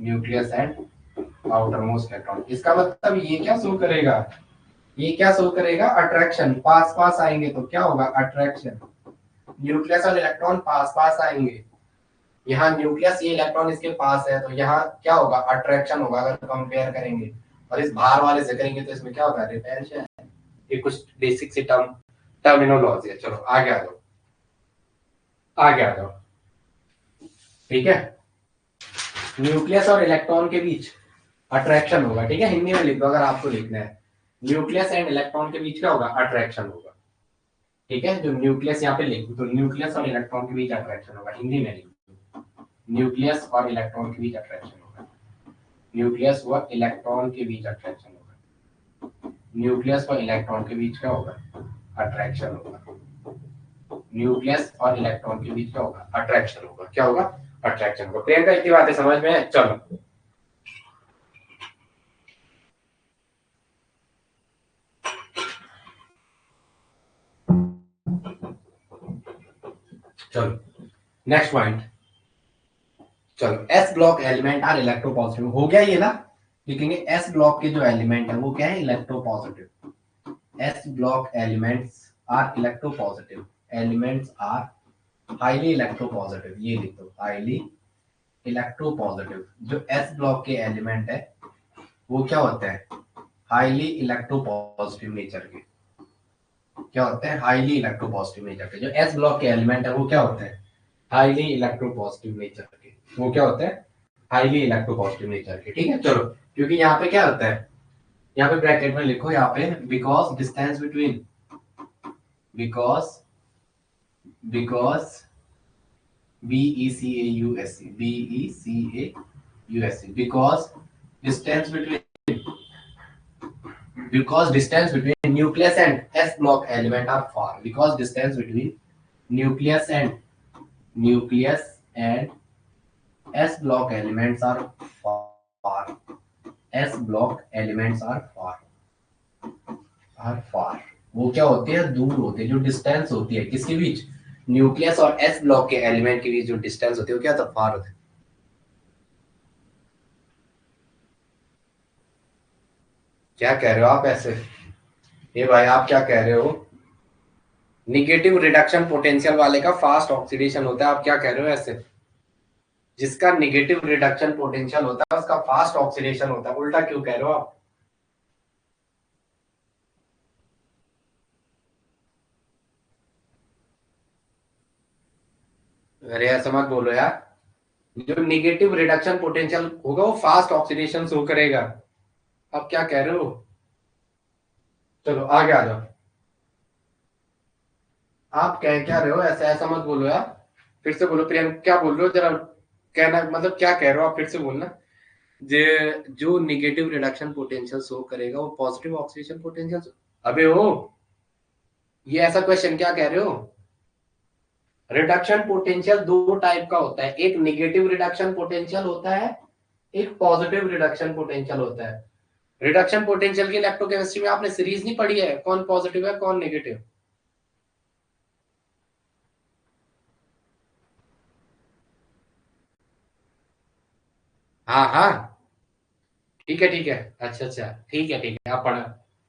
nucleus and outermost electron. इसका मतलब ये क्या शो करेगा, ये क्या शो करेगा, अट्रैक्शन। पास पास आएंगे तो क्या होगा, अट्रैक्शन। न्यूक्लियस और इलेक्ट्रॉन पास पास आएंगे, यहाँ न्यूक्लियस ये इलेक्ट्रॉन इसके पास है तो यहाँ क्या होगा, अट्रैक्शन होगा अगर कंपेयर करेंगे। और इस बाहर वाले से करेंगे तो इसमें क्या होगा, रिपल्शन। ये कुछ बेसिक सी टर्मिनोलॉजी है। चलो आगे आ जाओ, आगे आ जाओ। ठीक है, न्यूक्लियस और इलेक्ट्रॉन के बीच अट्रैक्शन होगा। ठीक है, हिंदी में लिख दो अगर आपको लिखना है। न्यूक्लियस एंड इलेक्ट्रॉन के बीच क्या होगा, अट्रैक्शन होगा। ठीक है, जो न्यूक्लियस यहाँ पे लिख दो, तो न्यूक्लियस और इलेक्ट्रॉन के बीच अट्रैक्शन होगा, हिंदी में लिख दो, न्यूक्लियस और इलेक्ट्रॉन के बीच अट्रैक्शन होगा। न्यूक्लियस व इलेक्ट्रॉन के बीच अट्रैक्शन होगा। न्यूक्लियस और इलेक्ट्रॉन के बीच क्या होगा, अट्रैक्शन होगा। न्यूक्लियस और इलेक्ट्रॉन के बीच क्या होगा, अट्रैक्शन होगा। क्या होगा, अट्रैक्शन होगा। प्रियंका इतनी बातें समझ में है? चलो चलो नेक्स्ट पॉइंट। चलो s block element are electropositive, हो गया ये ना। लिखेंगे एस ब्लॉक के जो एलिमेंट है वो क्या है, electropositive. S block elements are electropositive, elements are highly electropositive. ये लिख दो, हाईली इलेक्ट्रोपॉजिटिव। जो एस ब्लॉक के एलिमेंट है वो क्या होते हैं, हाईली इलेक्ट्रोपॉजिटिव नेचर के। क्या होते हैं, हाईली इलेक्ट्रोपॉजिटिव नेचर के। जो एस ब्लॉक के एलिमेंट है वो क्या होते हैं, हाईली इलेक्ट्रोपॉजिटिव नेचर के। वो क्या होते हैं, हाईली इलेक्ट्रोपॉजिटिव नेचर के। ठीक है, चलो क्योंकि यहाँ पे क्या होता है, यहाँ पे ब्रैकेट में लिखो, यहाँ पे because distance between, because BECAUSC, BECAUSC, because distance between nucleus and s block element are far, because distance between nucleus and s block elements are far, s block elements are far। वो क्या होते हैं, दूर होते हैं। जो डिस्टेंस होती है किसके बीच, न्यूक्लियस और एस ब्लॉक के एलिमेंट के बीच जो डिस्टेंस होती है वो क्या होता है, फार होता है। क्या कह रहे हो आप ऐसे, ये भाई आप क्या कह रहे हो, निगेटिव रिडक्शन पोटेंशियल वाले का फास्ट ऑक्सीडेशन होता है, आप क्या कह रहे हो ऐसे। जिसका निगेटिव रिडक्शन पोटेंशियल होता है उसका फास्ट ऑक्सीडेशन होता है, उल्टा क्यों कह रहे हो आप। अरे ऐसा मत बोलो यार, जो निगेटिव रिडक्शन पोटेंशियल होगा वो फास्ट ऑक्सीडेशन शो करेगा। आप क्या कह रहे हो, चलो आगे आ जाओ। आप कह क्या रहे हो ऐसा, ऐसा मत बोलो यार। फिर से बोलो प्रियंका, क्या बोल रहे हो जरा, कहना मतलब क्या कह रहे हो आप, फिर से बोलना। जे जो निगेटिव रिडक्शन पोटेंशियल शो करेगा वो पॉजिटिव ऑक्सीडेशन पोटेंशियल। अबे हो, ये ऐसा क्वेश्चन क्या कह रहे हो। रिडक्शन पोटेंशियल दो टाइप का होता है, एक निगेटिव रिडक्शन पोटेंशियल होता है, एक पॉजिटिव रिडक्शन पोटेंशियल होता है। रिडक्शन पोटेंशियल की इलेक्ट्रोकेमिस्ट्री में आपने सीरीज नहीं पढ़ी है, कौन पॉजिटिव है कौन नेगेटिव। हाँ हाँ, ठीक है ठीक है, अच्छा अच्छा, ठीक है आप पढ़ा।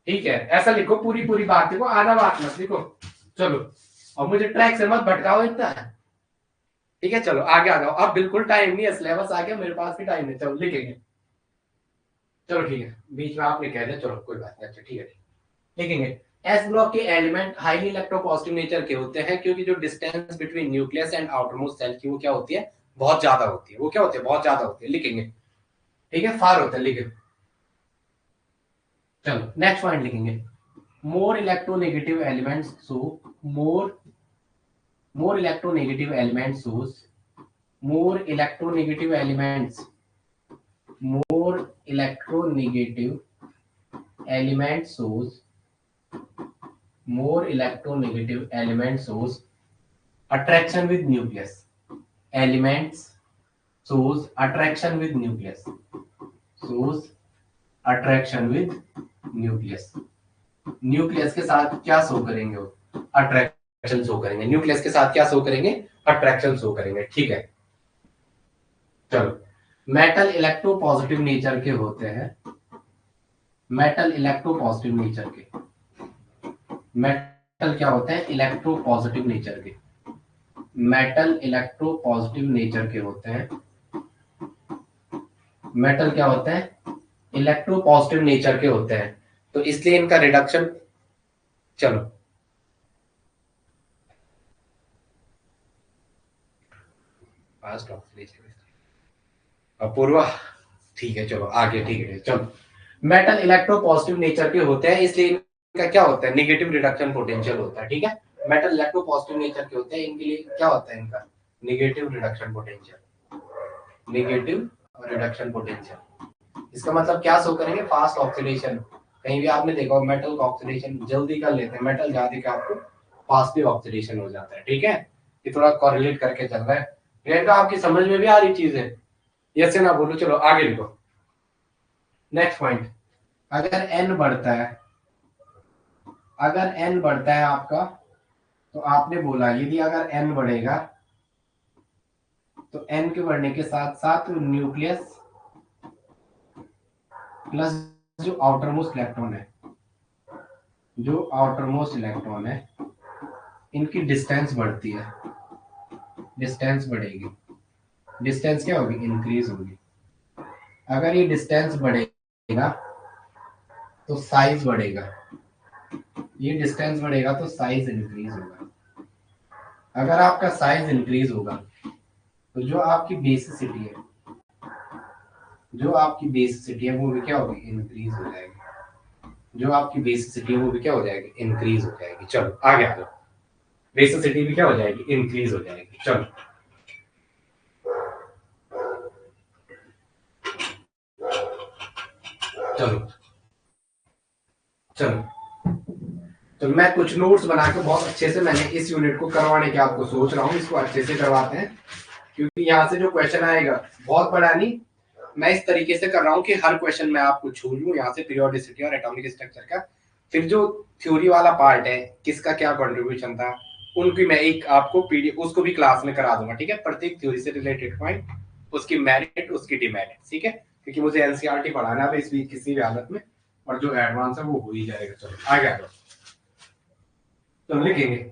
ठीक है, ऐसा लिखो, पूरी पूरी बात लिखो, आधा बात मत लिखो। चलो, और मुझे ट्रैक से मत भटकाओ इतना। ठीक है, चलो आगे आ जाओ। अब बिल्कुल टाइम नहीं है, सिलेबस आ गया, मेरे पास भी टाइम नहीं, चलो लिखेंगे। चलो ठीक है, बीच में आपने कह दिया, चलो कोई बात नहीं, अच्छा ठीक है लिखेंगे। एस ब्लॉक के एलिमेंट हाईली इलेक्ट्रोपॉजिटिव नेचर के होते हैं क्योंकि जो distance between nucleus and outermost shell की वो क्या होती है, बहुत ज्यादा होती है। वो क्या होती है, बहुत ज्यादा होती है, लिखेंगे। ठीक है, फार होता है, लिखे। चलो नेक्स्ट पॉइंट लिखेंगे। More electronegative elements so more electronegative elements shows more electronegative elements more electronegative elements shows more electronegative elements shows attraction with nucleus elements shows attraction with nucleus shows attraction with nucleus nucleus के साथ क्या शो करेंगे, वो अट्रैक्शन शो करेंगे। न्यूक्लियस के साथ क्या शो करेंगे, अट्रैक्शन शो करेंगे। ठीक है, चलो मेटल इलेक्ट्रोपॉजिटिव नेचर के होते हैं, मेटल इलेक्ट्रोपॉजिटिव नेचर के, मेटल क्या होते हैं, इलेक्ट्रोपॉजिटिव नेचर के, मेटल इलेक्ट्रोपॉजिटिव नेचर के होते हैं, मेटल क्या होते हैं, इलेक्ट्रोपॉजिटिव नेचर के होते हैं, तो इसलिए इनका रिडक्शन, चलो फास्ट ऑक्सीडेशन, अपूर्वा ठीक है, चलो आगे, ठीक है चलो। मेटल इलेक्ट्रोपॉजिटिव नेचर के होते हैं, इसलिए इनका क्या होता है, नेगेटिव रिडक्शन पोटेंशियल होता है, ठीक है। मेटल इलेक्ट्रोपॉजिटिव नेचर के होते हैं, इनके लिए क्या होता है, इनका negative reduction potential, negative reduction potential. इसका मतलब क्या शो करेंगे, फास्ट ऑक्सीडेशन। कहीं भी आपने देखा हो मेटल का ऑक्सीडेशन जल्दी कर लेते हैं, मेटल ज्यादा का आपको फास्टली ऑक्सीडेशन हो जाता है, ठीक है। ये थोड़ा कॉरिलेट करके चल रहा है, प्रियंका आपकी समझ में भी आ रही चीज है, यस ना बोलो, चलो आगे लिखो। नेक्स्ट पॉइंट, अगर एन बढ़ता है, अगर एन बढ़ता है आपका, तो आपने बोला यदि अगर एन बढ़ेगा तो एन के बढ़ने के साथ साथ न्यूक्लियस प्लस जो आउटर मोस्ट इलेक्ट्रॉन है, जो आउटर मोस्ट इलेक्ट्रॉन है, इनकी डिस्टेंस बढ़ती है, डिस्टेंस बढ़ेगी, डिस्टेंस क्या होगी, इंक्रीज होगी। अगर ये डिस्टेंस बढ़ेगा तो साइज बढ़ेगा, ये डिस्टेंस बढ़ेगा तो साइज इंक्रीज होगा। अगर आपका साइज इंक्रीज होगा तो जो आपकी बेसिसिटी है, जो आपकी बेसिसिटी है वो भी क्या होगी, इंक्रीज हो जाएगी, जो आपकी बेसिसिटी है वो भी क्या हो जाएगी, इंक्रीज हो जाएगी। चलो आगे आ जाओ, बेसिसिटी भी क्या हो जाएगी, इंक्रीज हो जाएगी। चलो चलो चलो तो मैं कुछ नोट्स बना के बहुत अच्छे से मैंने इस यूनिट को करवाने के आपको सोच रहा हूँ, इसको अच्छे से करवाते हैं, क्योंकि यहाँ से जो क्वेश्चन आएगा बहुत बड़ा नहीं, मैं इस तरीके से कर रहा हूँ कि हर क्वेश्चन में आपको छू लूँ यहाँ से, पीरियोडिसिटी और एटॉमिक स्ट्रक्चर का, फिर जो थ्योरी वाला पार्ट है किसका क्या कंट्रीब्यूशन था, उनकी मैं एक आपको पीडीएफ उसको भी क्लास में करा दूंगा, ठीक है। प्रत्येक थ्योरी से रिलेटेड पॉइंट, उसकी मेरिट, उसकी डिमेरिट, ठीक है, क्योंकि मुझे एनसीईआरटी पढ़ाना है इस वीक किसी भी हालत में, और जो एडवांस है वो हो ही जाएगा। चलो आगे आ जाओ, तो लिखेंगे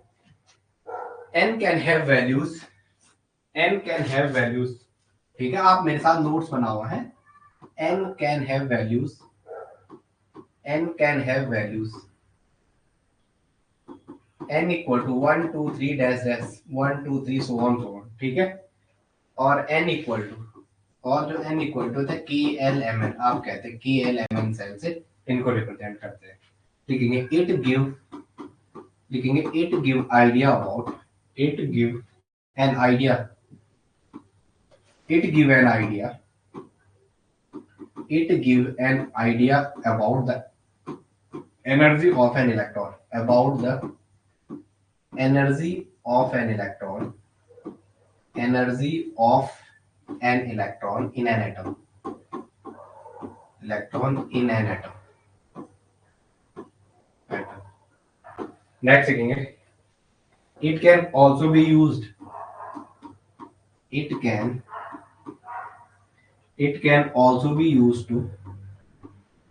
n can have values, n can have values, ठीक है, आप मेरे साथ नोट्स बना हुआ है, n can have values, n can have values, n equal to 1 2 3 dash dash 1 2 3 so on, ठीक है। और n इक्वल टू, और जो n इक्वल टू था के एल एम एन, आप कहते हैं के एल एम एन सेल से इनको रिप्रेजेंट करते हैं, लिखेंगे इट गिव, लिखेंगे it give idea about, it give an idea, it give an idea, it give an idea about the energy of an electron, about the energy of an electron, energy of an electron in an atom, electron in an atom, atom. Next again, it can also be used, it can, it can also be used to,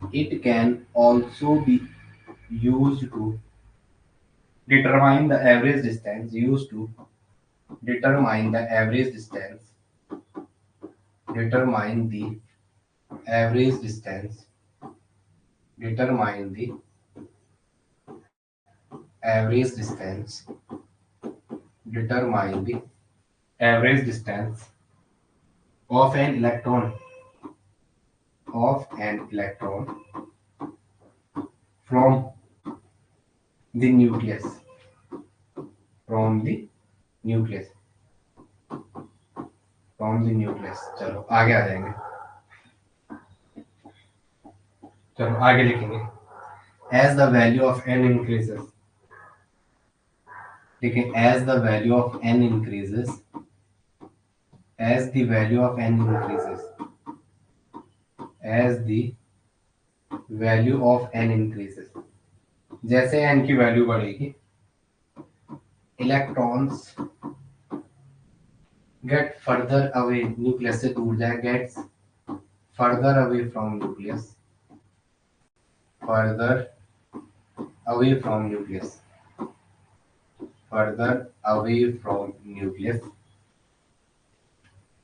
it can also be used to determine the average distance, used to determine the average distance, determine the average distance, determine the average distance, determine the average distance of an electron, of an electron from the nucleus, from the nucleus, from the nucleus। चलो आगे आ जाएंगे, चलो आगे लिखेंगे, as the value of n increases, लेकिन as the value of n increases, as the value of n increases, as the value of n increases, जैसे n की वैल्यू बढ़ेगी, electrons get further away, nucleus से दूर जाए, gets further away from nucleus, further away from nucleus, further away from nucleus,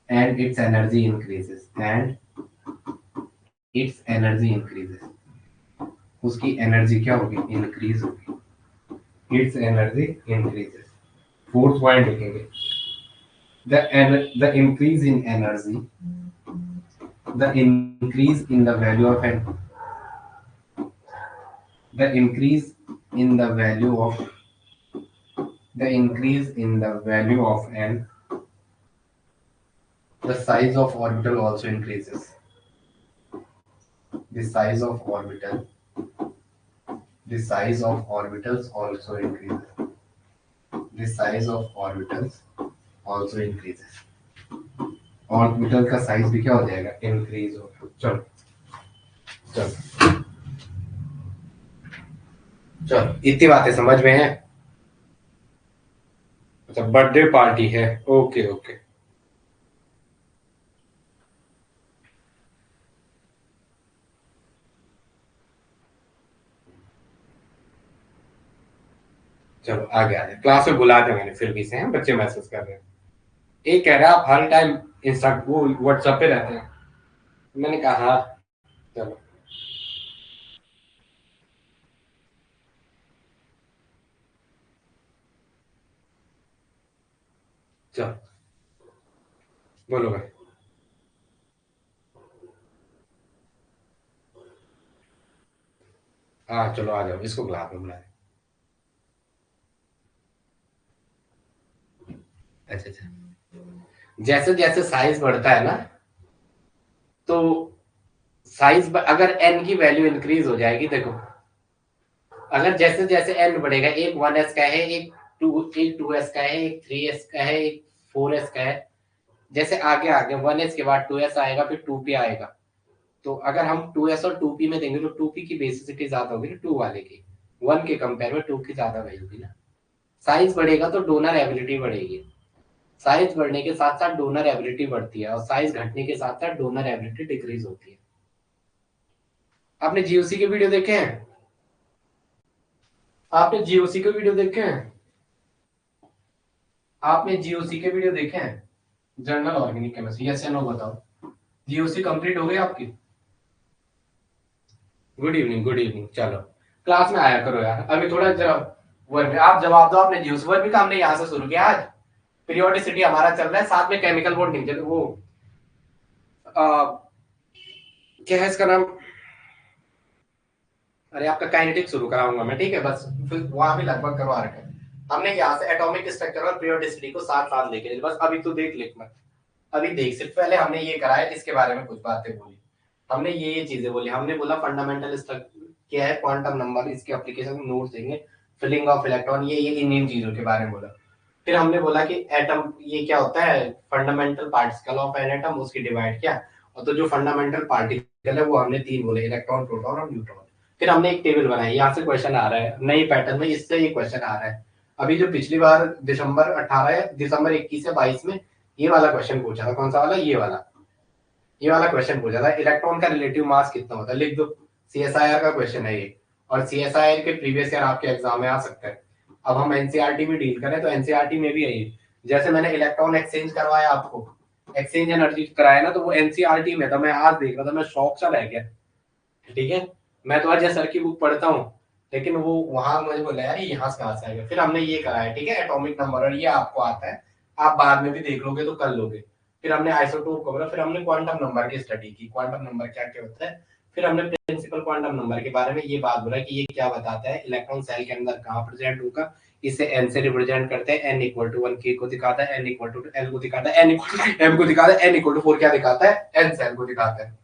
and its energy increases, and its energy increases, उसकी एनर्जी क्या होगी, इंक्रीज होगी, it's energy increases. Fourth point लिखेंगे, the increase in energy, the increase in the value of an, the increase in the value of, the increase in the value of an, the size of orbital also increases, the size of orbital, the size of orbitals also increases, the size of orbitals also increases, orbital का साइज भी क्या हो जाएगा, इंक्रीज होगा। चलो चलो चलो, इतनी बातें समझ में है। अच्छा, बर्थडे पार्टी है, ओके ओके। चलो आगे आ जाए, क्लास में बुला दिया मैंने फिर भी से, हैं बच्चे मैसेज कर रहे हैं। एक कह रहा है आप हर टाइम इंस्टा वो व्हाट्सएप पे रहते हैं, मैंने कहा हाँ। चलो चलो बोलो भाई। हाँ चलो आ जाओ, इसको क्लास में बुलाए। अच्छा अच्छा, जैसे जैसे साइज बढ़ता है ना, तो साइज अगर एन की वैल्यू इंक्रीज हो जाएगी, देखो अगर जैसे जैसे एन बढ़ेगा, एक 1s का है, एक 2s का है, एक 3s का है, एक 4s का है, जैसे आगे आगे 1s के बाद 2s आएगा, फिर 2p आएगा, तो अगर हम 2s और 2p में देंगे तो 2p की बेसिसिटी ज्यादा होगी ना 2 वाले की, 1 के कंपेयर में 2 की ज्यादा वैल्यू होगी ना। साइज बढ़ेगा तो डोनर एबिलिटी बढ़ेगी, साइज बढ़ने के साथ साथ डोनर एबिलिटी बढ़ती है, और साइज घटने के साथ साथ डोनर एबिलिटी डिक्रीज होती है। आपने जीओसी के वीडियो देखे हैं? आपने जीओसी के वीडियो देखे हैं? आपने जीओसी के वीडियो देखे हैं? जनरल ऑर्गेनिक केमिस्ट्री, यस या नो बताओ। जीओसी कंप्लीट हो गई आपकी? Good evening, good evening. चलो क्लास में आया करो यार, अभी थोड़ा जब वर्क आप जवाब दो। आपने जीओसी वर्क भी काम नहीं यहाँ से शुरू किया आज, पीरियोडिसिटी हमारा चल रहा है, साथ में केमिकल बोर्ड नहीं चल, वो क्या है इसका नाम, अरे आपका काइनेटिक शुरू कराऊंगा मैं, ठीक है, बस फिर वहां भी लगभग करवा रखा है हमने, यहाँ से एटॉमिक स्ट्रक्चर और पीरियोडिसिटी को साथ साथ लेके, बस अभी तो देख लिख मत, अभी देख, सिर्फ पहले हमने ये कराया, इसके बारे में कुछ बातें बोली, हमने ये चीजें बोली, हमने बोला फंडामेंटल स्ट्रक्चर क्या है, क्वांटम नंबर, इसके एप्लीकेशन नोट्स देंगे, फिलिंग ऑफ इलेक्ट्रॉन, ये इन चीजों के बारे में बोला। फिर हमने बोला कि एटम ये क्या होता है, fundamental particle of an atom, उसकी डिवाइड क्या, और तो जो फंडामेंटल पार्टिकल है वो हमने 3 बोले, इलेक्ट्रॉन, प्रोटॉन और न्यूट्रॉन। फिर हमने एक टेबल बनाई, यहाँ से क्वेश्चन आ रहा है नई पैटर्न में, इससे ये क्वेश्चन आ रहा है। अभी जो पिछली बार दिसंबर 18 या दिसंबर 21 या 22 में ये वाला क्वेश्चन पूछा था, कौन सा वाला, ये वाला क्वेश्चन पूछा था, इलेक्ट्रॉन का रिलेटिव मास कितना होता है, लिख दो, सीएसआईआर का क्वेश्चन है ये, और सीएसआईआर के प्रीवियस ईयर आपके एग्जाम में आ सकता है। अब हम एनसीईआरटी में डील करें तो एनसीईआरटी में भी है ये, जैसे मैंने इलेक्ट्रॉन एक्सचेंज करवाया आपको, एक्सचेंज एनर्जी कराया ना, तो वो एनसीईआरटी में था, मैं आज देख रहा था, मैं शॉक सा रह गया। ठीक है, मैं तो अजय सर की बुक पढ़ता हूँ, लेकिन वो वहां मुझे बोला यार ये यहाँ से कहाँ से आएगा, फिर हमने ये कराया, ठीक है, एटॉमिक नंबर, और ये आपको आता है, आप बाद में भी देख लोगे तो कर लोगे। फिर हमने आइसोटोप को बोला, फिर हमने क्वांटम नंबर की स्टडी की, क्वांटम नंबर क्या क्या होता है, फिर हमने प्रिंसिपल क्वांटम नंबर के बारे में ये बात बोला कि ये क्या बताता है, इलेक्ट्रॉन सेल के अंदर कहाँ प्रेजेंट होगा, इसे एन से रिप्रेजेंट करते हैं, एन इक्वल टू 1 के को दिखाता है, एन इक्वल टू एल को दिखाता है, एन एम को दिखाता है, एन इक्वल टू 4 क्या दिखाता है, एन सेल को दिखाता है।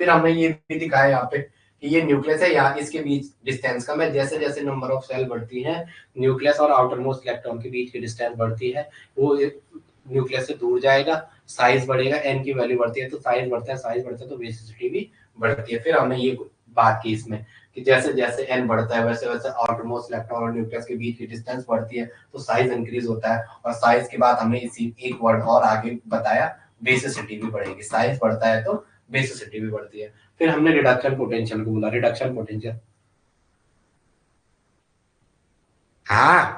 फिर हमने ये भी दिखाया यहाँ पे कि ये न्यूक्लियस है, यहाँ इसके बीच डिस्टेंस कम है, जैसे जैसे नंबर ऑफ सेल बढ़ती है, न्यूक्लियस और आउटर मोस्ट इलेक्ट्रॉन के बीच की डिस्टेंस बढ़ती है, वो न्यूक्लियस से दूर जाएगा, साइज बढ़ेगा, एन की वैल्यू बढ़ती है तो साइज बढ़ता है, साइज बढ़ता है तो बेसिसिटी भी बढ़ती है। फिर हमने ये बात की इसमें कि जैसे जैसे एन बढ़ता है वैसे वैसे आउटर मोस्ट इलेक्ट्रॉन और न्यूक्लियस के बीच की डिस्टेंस बढ़ती है, तो साइज इंक्रीज होता है, और साइज के बाद हमने इसी एक वर्ड और आगे बताया, बेसिसिटी भी बढ़ेगी, साइज बढ़ता है तो बेसिसिटी भी बढ़ती है। फिर हमने रिडक्शन पोटेंशियल को बोला, रिडक्शन पोटेंशियल, हाँ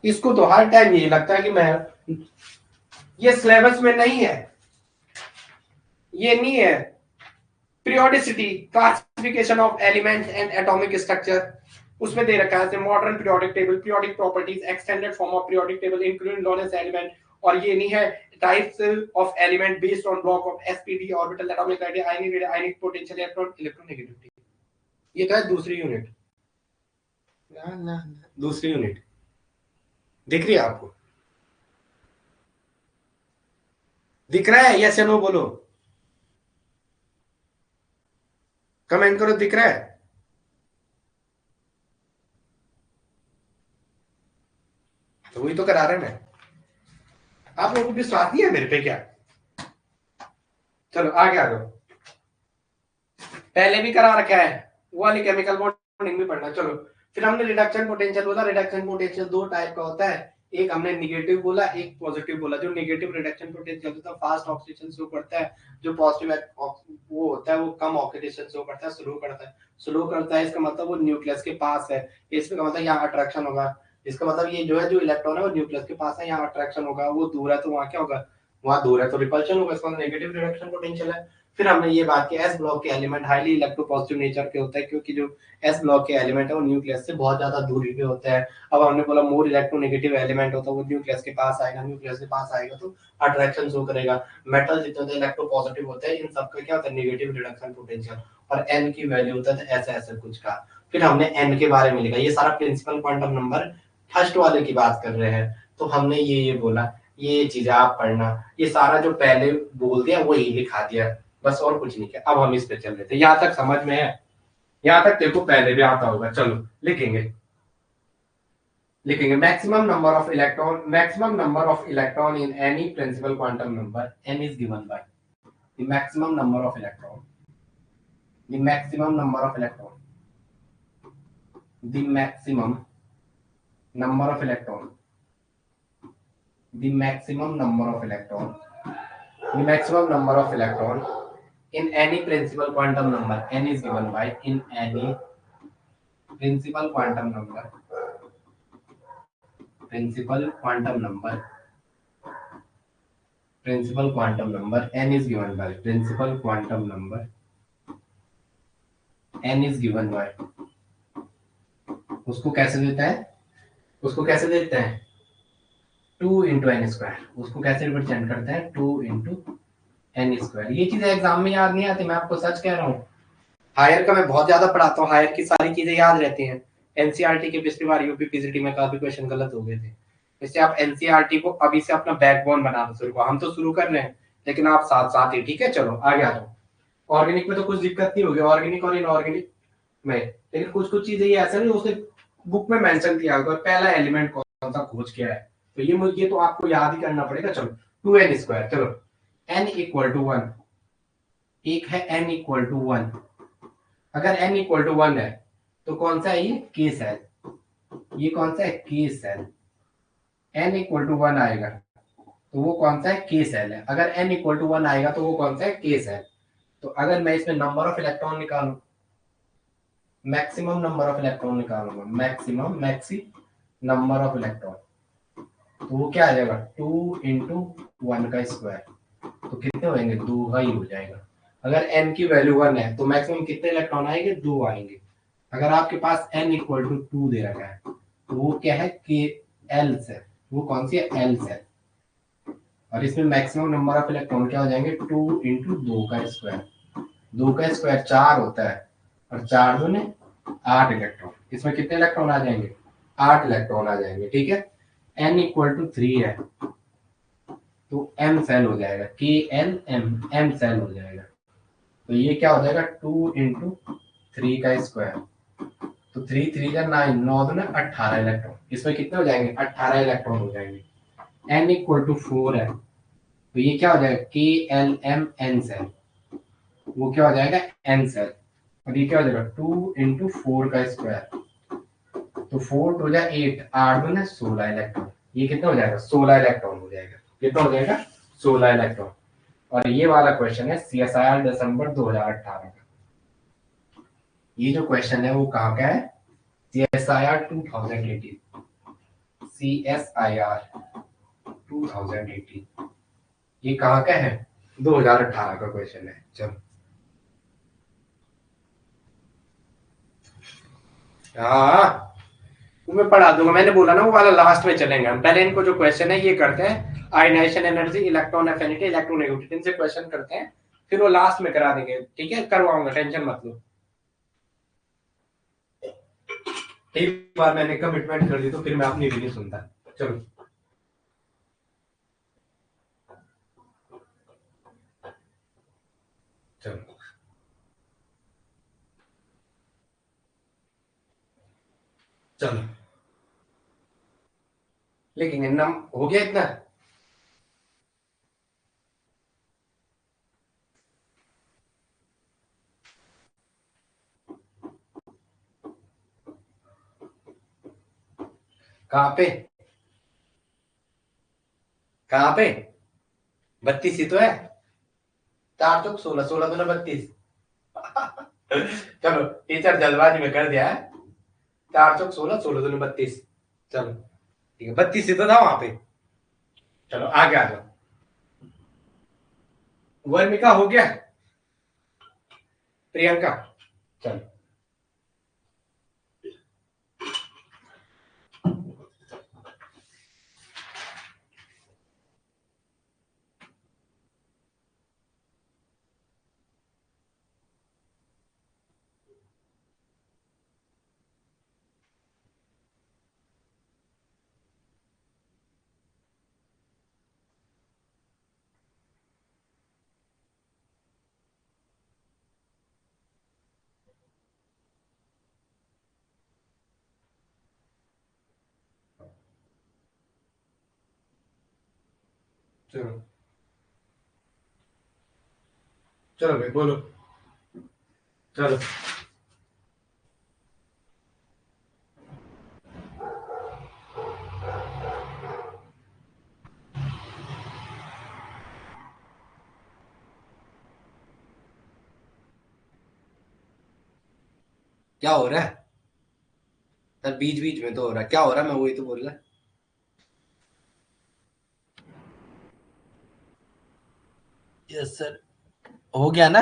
इसको तो हर टाइम यही लगता है कि मैं, ये सिलेबस में नहीं है, ये नहीं है। Periodicity, classification of elements and atomic structure, उसमें दे रखा है modern periodic table, periodic properties, extended form of periodic table including Lawrence element, और ये नहीं है types of element based on block of SPD orbital atomic idea ionic potential electronegativity. ये तो है दूसरी यूनिट, दूसरी यूनिट दिख रही है आपको, दिख रहा है? यस या नो बोलो, कमेंट करो, दिख रहा है? तो वही तो करा रहे हैं, आप लोगों को विश्वास नहीं है मेरे पे क्या? चलो आगे आ जाओ, पहले भी करा रखा है वो वाली केमिकल बॉन्डिंग भी पढ़ना। चलो फिर हमने रिडक्शन पोटेंशियल बोला, रिडक्शन पोटेंशियल दो टाइप का होता है, एक हमने निगेटिव बोला, एक पॉजिटिव बोला। जो नेगेटिव रिडक्शन पोटेंशियल होता है फास्ट ऑक्सीडेशन शो करता है, जो पॉजिटिव वो होता है वो कम ऑक्सीडेशन शो करता है, स्लो करता है। स्लो करता है इसका मतलब वो न्यूक्लियस के पास है, इसका मतलब यहाँ अट्रैक्शन होगा, इसका मतलब ये जो है जो इलेक्ट्रॉन है वो न्यूक्लियस के पास है, यहाँ अट्रैक्शन होगा, वो दूर है तो वहाँ क्या होगा, वहाँ दूर है तो रिपल्शन होगा, इसका नेगेटिव रिडक्शन पोटेंशियल है। फिर हमने ये बात की एस ब्लॉक के एलिमेंट हाईली इलेक्ट्रोपॉजिटिव नेचर के होता है, क्योंकि जो एस ब्लॉक के एलिमेंट है वो न्यूक्लियस से बहुत ज्यादा दूरी पे होता है। अब हमने बोला मोर इलेक्ट्रोनेगेटिव एलिमेंट होता है वो न्यूक्लियस के पास आएगा, न्यूक्लियस के पास आएगा तो अट्रैक्शन शो करेगा। मेटल जितने होते हैं इलेक्ट्रोपॉजिटिव होते हैं, इन सबका क्या होता है नेगेटिव रिडक्शन पोटेंशियल, और एन की वैल्यू होता है ऐसा ऐसा कुछ का। फिर हमने एन के बारे में लिखा, ये सारा प्रिंसिपल क्वांटम नंबर फर्स्ट वाले की बात कर रहे हैं, तो हमने ये बोला ये चीजें आप पढ़ना, ये सारा जो पहले बोल दिया वही लिखा दिया, बस और कुछ नहीं किया। अब हम इस पे चल रहे थे, यहाँ तक समझ में है? यहाँ तक तेरे को पहले भी आता होगा। चलो लिखेंगे, लिखेंगे maximum number of electron, maximum number of electron in any principal quantum number n is given by the maximum number of electron, the maximum number of electron, the maximum number of electron, the maximum number of electron, the maximum number of electron in any principal quantum number n is given by in any principal quantum number, principal quantum number, principal quantum number n is given by principal quantum number n is given by, उसको कैसे देता है, उसको कैसे देते हैं 2 इंटू एन स्क्वायर, उसको कैसे रिप्रेजेंट करते हैं 2 इंटू एन स्क्वायर। ये चीजें एग्जाम में याद नहीं आती, मैं आपको सच कह रहा हूँ, हायर का मैं बहुत ज्यादा पढ़ाता हूँ, हायर की सारी चीजें याद रहती हैं। एनसीईआरटी के पिछली बार यूपी पीसीटी में काफी क्वेश्चन गलत हो गए थे, इससे आप एनसीईआरटी को अभी से अपना बैकबोन बनाना शुरू करो। हम तो शुरू कर रहे हैं लेकिन आप साथ साथ ही, ठीक है? चलो आगे आ जाओ। ऑर्गेनिक में तो कुछ दिक्कत नहीं होगी, ऑर्गेनिक और इनऑर्गेनिक में, लेकिन कुछ कुछ चीजें ये ऐसा नहीं उसने बुक में मेंशन किया होगा पहला एलिमेंट कौन सा खोज किया है, तो ये तो आपको याद ही करना पड़ेगा। चलो 2n स्क्वायर, चलो n इक्वल टू 1, एक है n इक्वल टू 1, अगर n इक्वल टू 1 है तो कौन सा है ये के सेल, ये कौन सा है के सेल, n इक्वल टू 1 आएगा तो वो कौन सा है के सेल है, अगर n इक्वल टू 1 आएगा तो वो कौन सा है के सेल। तो अगर मैं इसमें नंबर ऑफ इलेक्ट्रॉन निकालूं, मैक्सिमम नंबर ऑफ इलेक्ट्रॉन निकालूंगा, maximum maxi number of electron, तो वो क्या आ जाएगा 2 इंटू 1 का स्क्वायर, तो कितने होंगे 2 का ही हो जाएगा। अगर n की वैल्यू 1 है तो मैक्सिमम कितने इलेक्ट्रॉन आएंगे 2 आएंगे। अगर आपके पास n इक्वल टू 2 दे रखा है तो वो क्या है के एल सेल, वो कौन सी है एल सेल, और इसमें मैक्सिमम नंबर ऑफ इलेक्ट्रॉन क्या हो जाएंगे 2 इंटू 2 का स्क्वायर, 2 का स्क्वायर 4 होता है और 4 दूने 8 इलेक्ट्रॉन, इसमें कितने इलेक्ट्रॉन आ जाएंगे 8 इलेक्ट्रॉन आ जाएंगे, ठीक है? n इक्वल टू 3 है तो m सेल हो जाएगा, के एल एम सेल हो जाएगा, तो ये क्या हो जाएगा 2 इंटू 3 का स्क्वायर, तो 3 3 का 9, 9 दूने 18 इलेक्ट्रॉन, इसमें कितने हो जाएंगे 18 इलेक्ट्रॉन हो जाएंगे। n इक्वल टू 4 है तो ये क्या हो जाएगा के एल एम एन सेल, वो क्या हो जाएगा n सेल, और ये क्या हो जाएगा 2 इंटू 4 का स्क्वायर, तो 4 हो जाए 8, 8 दूने 16 इलेक्ट्रॉन, ये कितना हो जाएगा 16 इलेक्ट्रॉन हो जाएगा, कितना हो जाएगा 16 इलेक्ट्रॉन। और ये वाला क्वेश्चन है CSIR दिसंबर 2018 का। ये जो क्वेश्चन है वो कहाँ का है? CSIR 2018, CSIR 2018, ये कहाँ का है? 2018 का क्वेश्चन है। चलो हाँ वो मैं पढ़ा दूंगा, मैंने बोला ना वो वाला लास्ट में चलेंगे हम। पहले इनको जो क्वेश्चन है ये करते हैं, ionization energy, electron affinity, electronegativity, इनसे क्वेश्चन करते हैं, फिर वो लास्ट में करा देंगे। ठीक है, करवाऊंगा, टेंशन मत लो। एक बार मैंने कमिटमेंट कर दी तो फिर मैं अपनी भी नहीं सुनता। चलो चलो चलो लेकिन नम हो गया इतना। कहाँ पे? कहाँ पे? 32 ही तो है। 4 चौक 16, 16 दूना 32। चलो टीचर जल्दबाजी में कर दिया है। 4 चौक 16, 16 दूना 32। चलो ठीक है, 32 ही तो था वहां पे। चलो आगे आ जाओ। वर्णिका हो गया? प्रियंका चलो। चलो चलो भाई बोलो। चलो क्या हो रहा है सर? बीच बीच में तो हो रहा है, क्या हो रहा है? मैं वही तो बोल रहा। Yes sir. हो गया ना?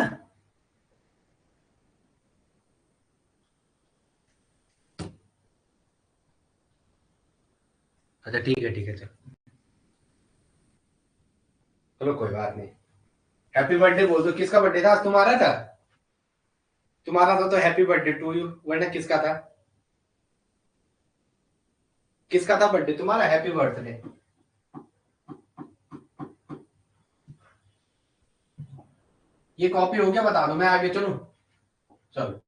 अच्छा ठीक है चलो। चलो कोई बात नहीं। हैप्पी बर्थडे बोल दो। किसका बर्थडे था आज? तुम्हारा था? तुम्हारा था तो हैप्पी बर्थडे टू यू, वरना किसका था? किसका था बर्थडे तुम्हारा? Happy birthday. ये कॉपी हो गया? बता दो, मैं आगे चलूं। चलो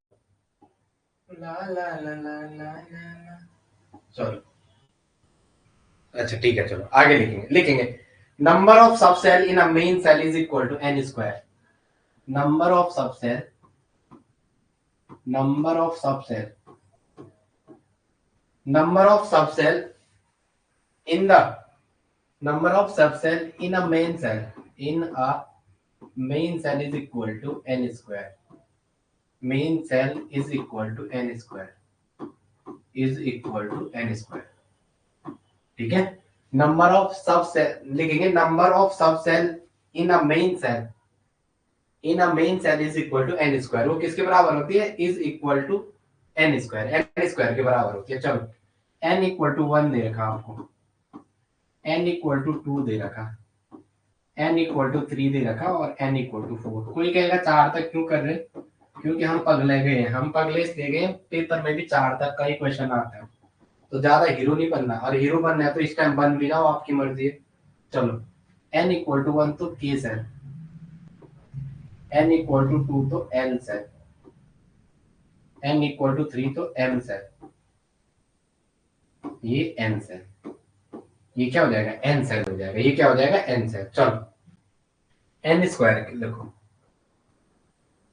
ला ला ला ला ला ला। चलो अच्छा ठीक है, चलो आगे लिखेंगे लिखेंगे। Number of subshell in a main shell is equal to n square. Number of subshell, number of subshell, number of subcell in the, number of subcell in a main cell, in a main cell is equal to n square. Main cell is equal to n square, is equal to n square। ठीक है, नंबर ऑफ सब सेल लिखेंगे, number of subshell in a main shell, in a main shell is equal to n square. वो किसके बराबर होती है? Is equal to n square, n square के बराबर होती है। चलो एन इक्वल टू 1 दे रखा आपको, एन इक्वल टू 2 दे रखा, एन इक्वल टू 3 दे रखा, और एन इक्वल टू 4। कोई कहेगा 4 तक क्यों कर रहे? क्योंकि हम पगले गए हैं। हम पगले इसलिए गए, पेपर में भी 4 तक का ही क्वेश्चन आता है, तो ज्यादा हीरो नहीं बनना। और हीरो बनना है तो इस टाइम बन भी जाओ, आपकी मर्जी है। चलो एन इक्वल टू 1 तो केस है, एन इक्वल टू 2 तो L shell, n equal to 3 तो एम सेल, ये एन सेल, ये क्या हो जाएगा? एन सेल हो जाएगा। ये क्या हो जाएगा? N shell. चलो एन स्क्वायर देखो,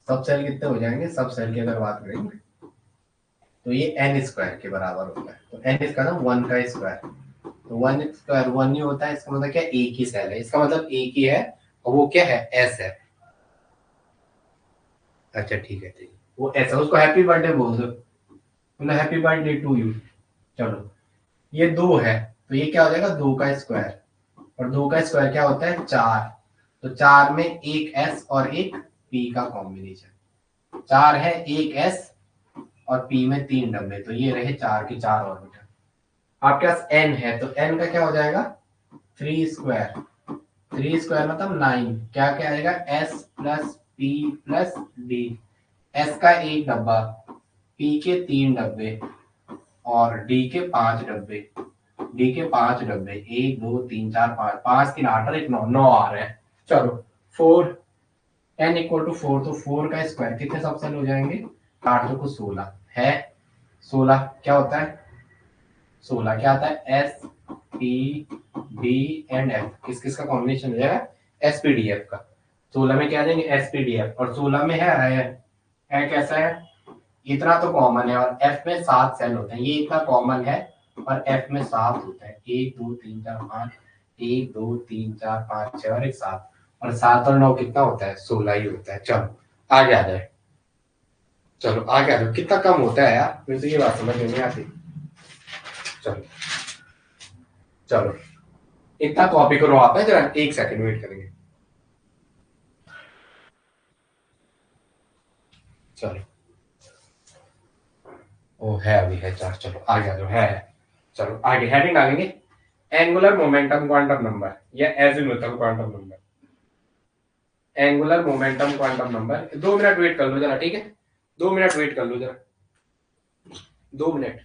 सब सेल कितने हो जाएंगे? सब सेल की अगर बात करेंगे तो ये एन स्क्वायर के बराबर होता है। तो एन इसका ना 1 का स्क्वायर, तो 1 स्क्वायर 1 ही होता है। इसका मतलब क्या? एक ही सेल है, इसका मतलब एक ही है। और वो क्या है, एस है। अच्छा ठीक है, ठीक है, वो एस है, उसको हैप्पी बर्थडे बोल दो, बोलो हैप्पी बर्थडे टू यू। चलो, ये 2 है, तो ये क्या हो जाएगा, 2 का स्क्वायर, और 2 का स्क्वायर क्या होता है, 4। तो 4 में एक एस और एक पी का कॉम्बिनेशन, 4 है, एक एस और पी में 3 डब्बे, तो ये रहे 4 के 4 ऑर्बिटल। आपके पास एन है, तो एन का क्या हो जाएगा, 3 स्क्वायर, 3 स्क्वायर मतलब 9, क्या क्या आएगा, S plus P plus D. S का एक डब्बा, पी के 3 डब्बे और डी के 5 डब्बे, डी के 5 डब्बे, 1 2 3 4 5, 5 3 8 और 1 9 आ रहे हैं। चलो, 4, एन इक्वल टू 4, तो 4 का स्क्वायर कितने सबसेल हो जाएंगे, 8 तो कुछ 16 है, 16 क्या होता है, 16 क्या आता है, S P D and F, किस किस का कॉम्बिनेशन हो जाएगा, एस पी डी एफ का। 16 में क्या देंगे, एस पी डी एफ, और 16 में है कैसा है, इतना तो कॉमन है, और एफ में 7 सेल होते हैं, ये इतना कॉमन है, और एफ में 7 होते हैं, 1 2 3 4 5, 1 2 3 4 5 6 और एक 7, और 7 और 9 कितना होता है, 16 ही होता है। चलो आगे आ जाए, चलो आगे आ जाओ, कितना कम होता है यार, मुझे तो ये बात समझ में नहीं आती। चलो, चलो इतना कॉपी करो आप, है जरा 1 सेकंड वेट करेंगे। चलो, ओ है, अभी है चार, चलो आगे आ जाओ, है। चलो आगे हेडिंग डालेंगे, एंगुलर मोमेंटम क्वांटम नंबर या azimuthal quantum number. Angular momentum quantum number, 2 minute wait कर लो जरा, ठीक है, 2 मिनट वेट कर लो जरा, 2 मिनट।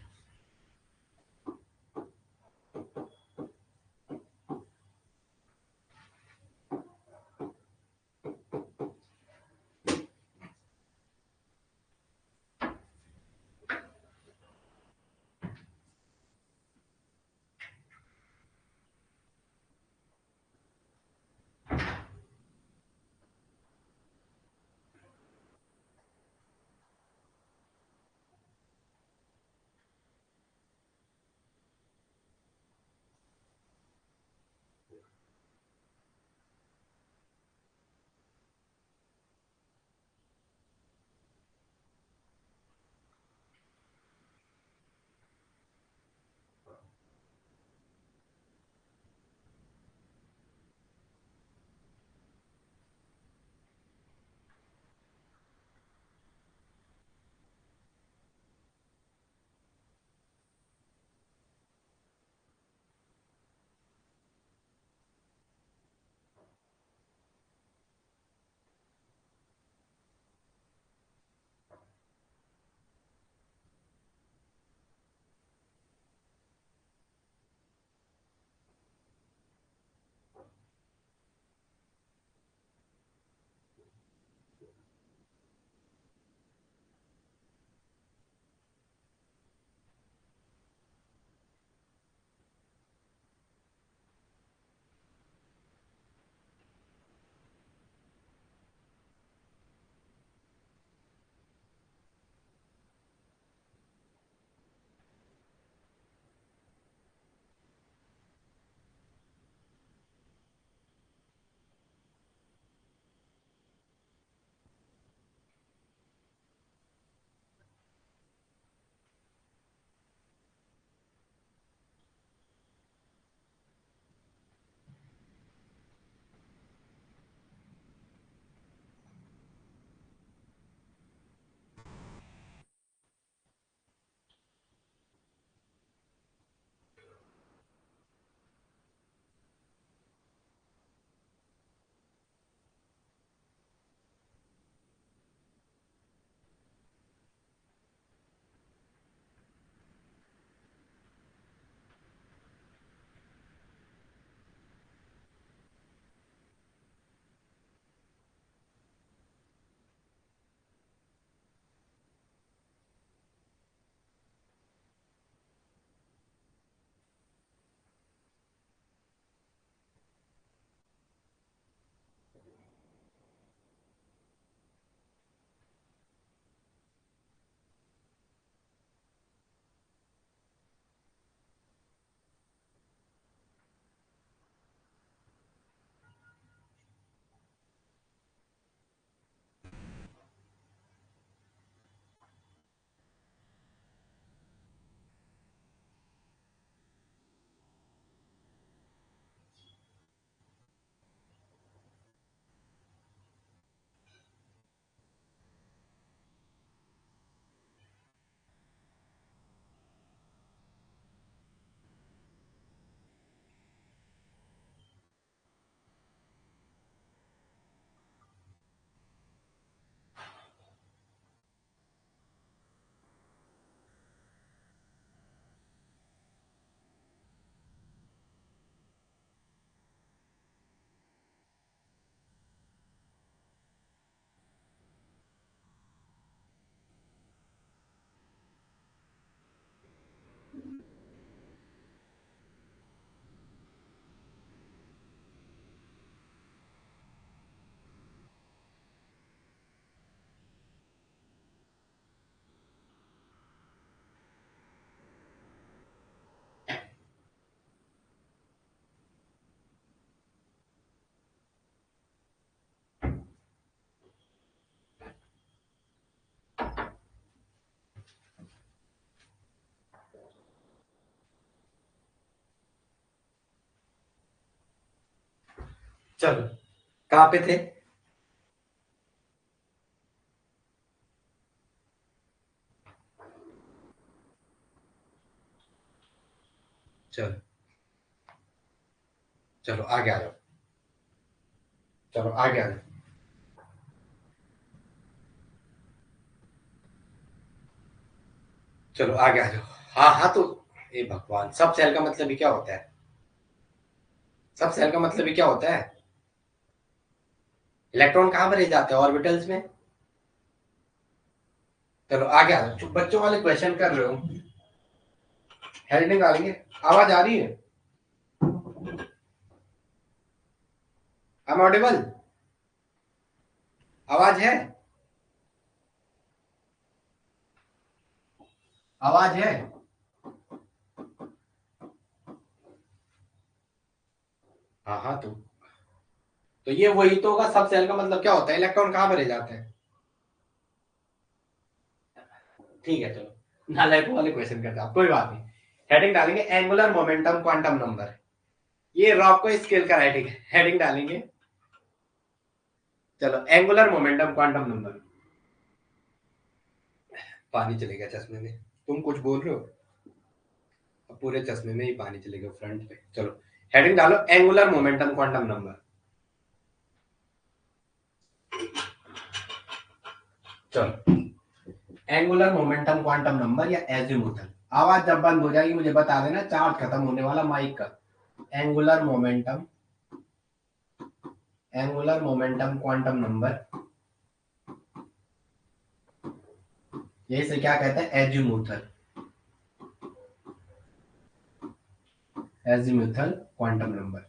चलो कहाँ पे थे? चलो चलो आगे आ जाओ। चलो आगे आ जाओ। चलो आगे आ जाओ। हाँ हाँ, तो ए भगवान, सब सेल का मतलब ही क्या होता है? सब सेल का मतलब ही क्या होता है? इलेक्ट्रॉन कहाँ भरे जाते हैं? ऑर्बिटल्स में। चलो आगे आ जाओ, बच्चों वाले क्वेश्चन कर रहे हो, हेड निकालेंगे। आवाज आ रही है? I am audible? आवाज है? आवाज है? हाँ हाँ, तो ये वही तो होगा, सब सेल का मतलब क्या होता है? इलेक्ट्रॉन कहाँ भरे जाते हैं? ठीक है चलो, नालायक वाले क्वेश्चन करते हैं, कोई बात नहीं। हेडिंग डालेंगे एंगुलर मोमेंटम क्वांटम नंबर। ये रॉक को स्केल का है, ठीक है। हेडिंग डालेंगे, चलो एंगुलर मोमेंटम क्वांटम नंबर। पानी चलेगा चश्मे में, तुम कुछ बोल रहे हो? अब पूरे चश्मे में ही पानी चलेगा फ्रंट पे। चलो हेडिंग डालो एंगुलर मोमेंटम क्वांटम नंबर। चलो एंगुलर मोमेंटम क्वांटम नंबर या एजीमुथल। आवाज जब बंद हो जाएगी मुझे बता देना, चार्ज खत्म होने वाला माइक का। Angular momentum, angular momentum quantum number, ये से क्या कहते हैं? Azimuthal, azimuthal quantum number,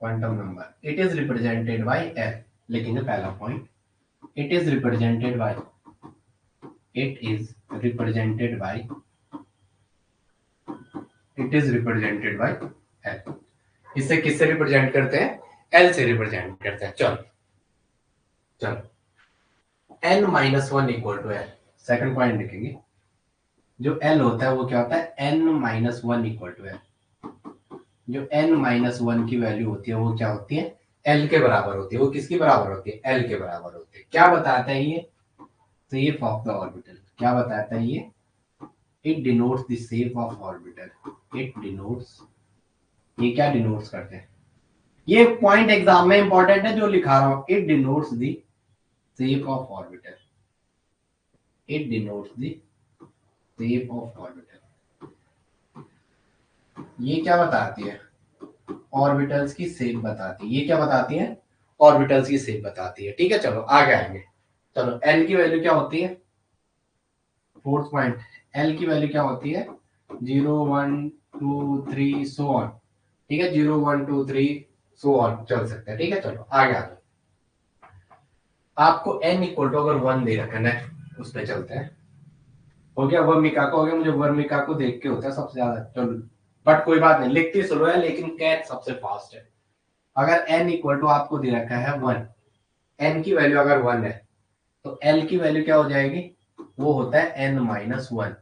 quantum number. It is represented by L. लिखेंगे पहला point, it is represented by, it is represented by, it is represented by L. इसे किससे रिप्रेजेंट करते हैं? एल से रिप्रेजेंट करते हैं। चलो चलो n minus one equal to l. Second point लिखेंगे, जो एल होता है वो क्या होता है? N minus one equal to l. जो एन माइनस वन की वैल्यू होती है वो क्या होती है? एल के बराबर होती है। वो किसके बराबर होती है? एल के बराबर होती है। क्या बताता है ये? Shape of the orbital. क्या बताता है ये? It denotes the shape of orbital. It denotes, ये क्या डिनोट्स करते हैं? ये पॉइंट एग्जाम में इंपॉर्टेंट है जो लिखा रहा हूं। It denotes the shape of orbital. It denotes the shape of orbital. ये क्या बताती है? ऑर्बिटल्स की शेप बताती है। ये क्या बताती है? ऑर्बिटल्स की शेप बताती है। ठीक है चलो आगे आएंगे। चलो एल की वैल्यू क्या होती है? फोर्थ पॉइंट, एल की वैल्यू क्या होती है? 0 1 2 3 सो ऑन। ठीक है, 0 1 2 3 सो ऑन चल सकते हैं। ठीक है चलो आगे आ जाओ। आपको एन इक्वल टू अगर वन दे रखा है, उस पर चलते हैं। हो गया वर्मिका को, हो गया। मुझे वर्मिका को देख के होता है सबसे ज्यादा। चलो बट कोई बात नहीं, लिखती स्लो है लेकिन कैच सबसे फास्ट है। अगर एन इक्वल टू आपको दे रखा है वन, एन की वैल्यू अगर वन है तो एल की वैल्यू क्या हो जाएगी? वो होता है एन माइनस वन।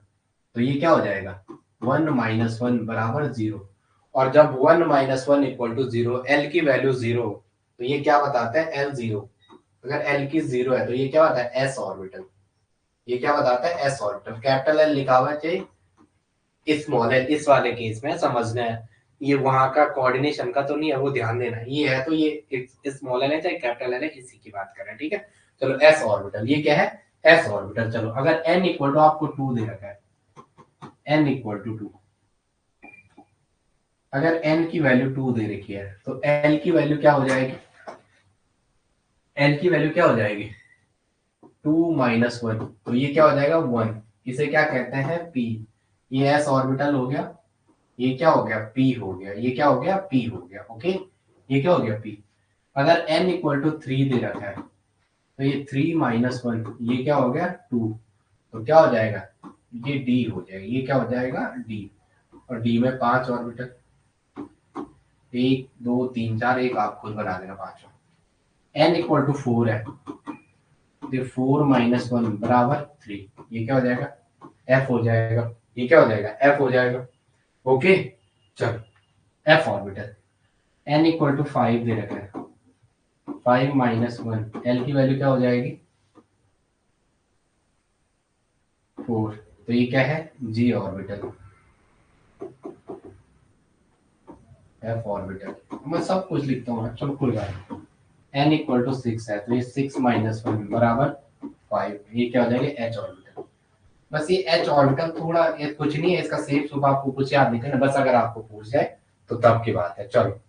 तो ये क्या हो जाएगा? वन माइनस वन बराबर जीरो। और जब one minus one equal to zero, L की वैल्यू जीरो, तो ये क्या बताता है? L zero. अगर एल की जीरो है तो ये क्या होता है? S orbital. ये क्या बताता है? S orbital. कैपिटल एल लिखा हुआ चाहिए, स्मॉल एल इस वाले केस में समझना है। ये वहां का कोऑर्डिनेशन का तो नहीं है, वो ध्यान देना है। ये है तो ये स्मॉल एल है चाहे कैपिटल एल है, इसी की बात कर रहे हैं। ठीक है चलो एस ऑर्बिटल, ये क्या है? S orbital. चलो अगर एन इक्वल टू आपको टू दे रखा है, एन इक्वल टू टू, अगर एन की वैल्यू टू दे रखी है तो एल की वैल्यू क्या हो जाएगी? एल की वैल्यू क्या हो जाएगी? टू माइनस वन, तो ये क्या हो जाएगा? वन। इसे क्या कहते हैं? पी। ये एस ऑर्बिटल हो गया, ये क्या हो गया? पी हो गया। ये क्या हो गया? पी हो गया। ओके, ये क्या हो गया? पी। अगर एन इक्वल टू थ्री दे रखा है तो ये थ्री माइनस वन, ये क्या हो गया? टू। तो क्या हो जाएगा? ये डी हो जाएगा। ये क्या हो जाएगा? डी। और डी में पांच ऑर्बिटल, एक दो तीन चार, एक आप खुद बना देना पांचों। एन इक्वल टू फोर है तो फोर माइनस वन बराबर थ्री। ये क्या हो जाएगा? एफ हो जाएगा। ये क्या हो जाएगा? एफ हो जाएगा। ओके चलो f orbital, n equal to 5 दे रखा है, 5 माइनस 1, एल की वैल्यू क्या हो जाएगी 4, तो ये क्या है जी ऑर्बिटल, एफ ऑर्बिटल। मैं सब कुछ लिखता हूँ, चलो खुल रहा है, n इक्वल टू 6 है, तो ये 6 माइनस 1 बराबर 5, ये क्या हो जाएगा एच ऑर्बिटल। बस ये एच ऑर्बिटल थोड़ा, ये कुछ नहीं है, इसका सेप सुबह आपको कुछ याद नहीं करना, बस अगर आपको पूछ जाए तो तब की बात है। चलो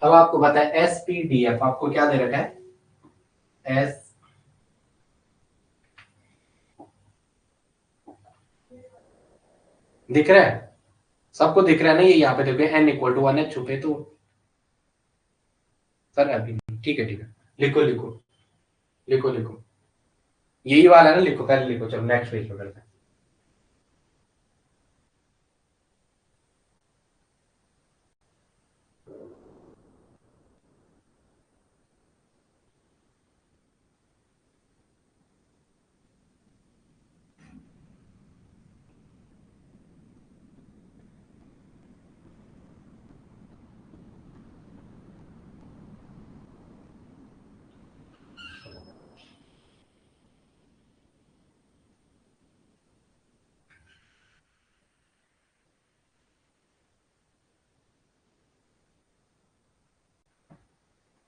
अब आपको पता है एस पी डी एफ, आपको क्या दे रखा है एस, दिख रहा है सबको, दिख रहा है ना, ये यहाँ पे देखो एन इक्वल टू 1 है, छुपे तो सर अभी नहीं। ठीक है ठीक है, लिखो लिखो लिखो लिखो, यही वाला है ना, लिखो पहले लिखो, चलो नेक्स्ट पेज पे करते हैं।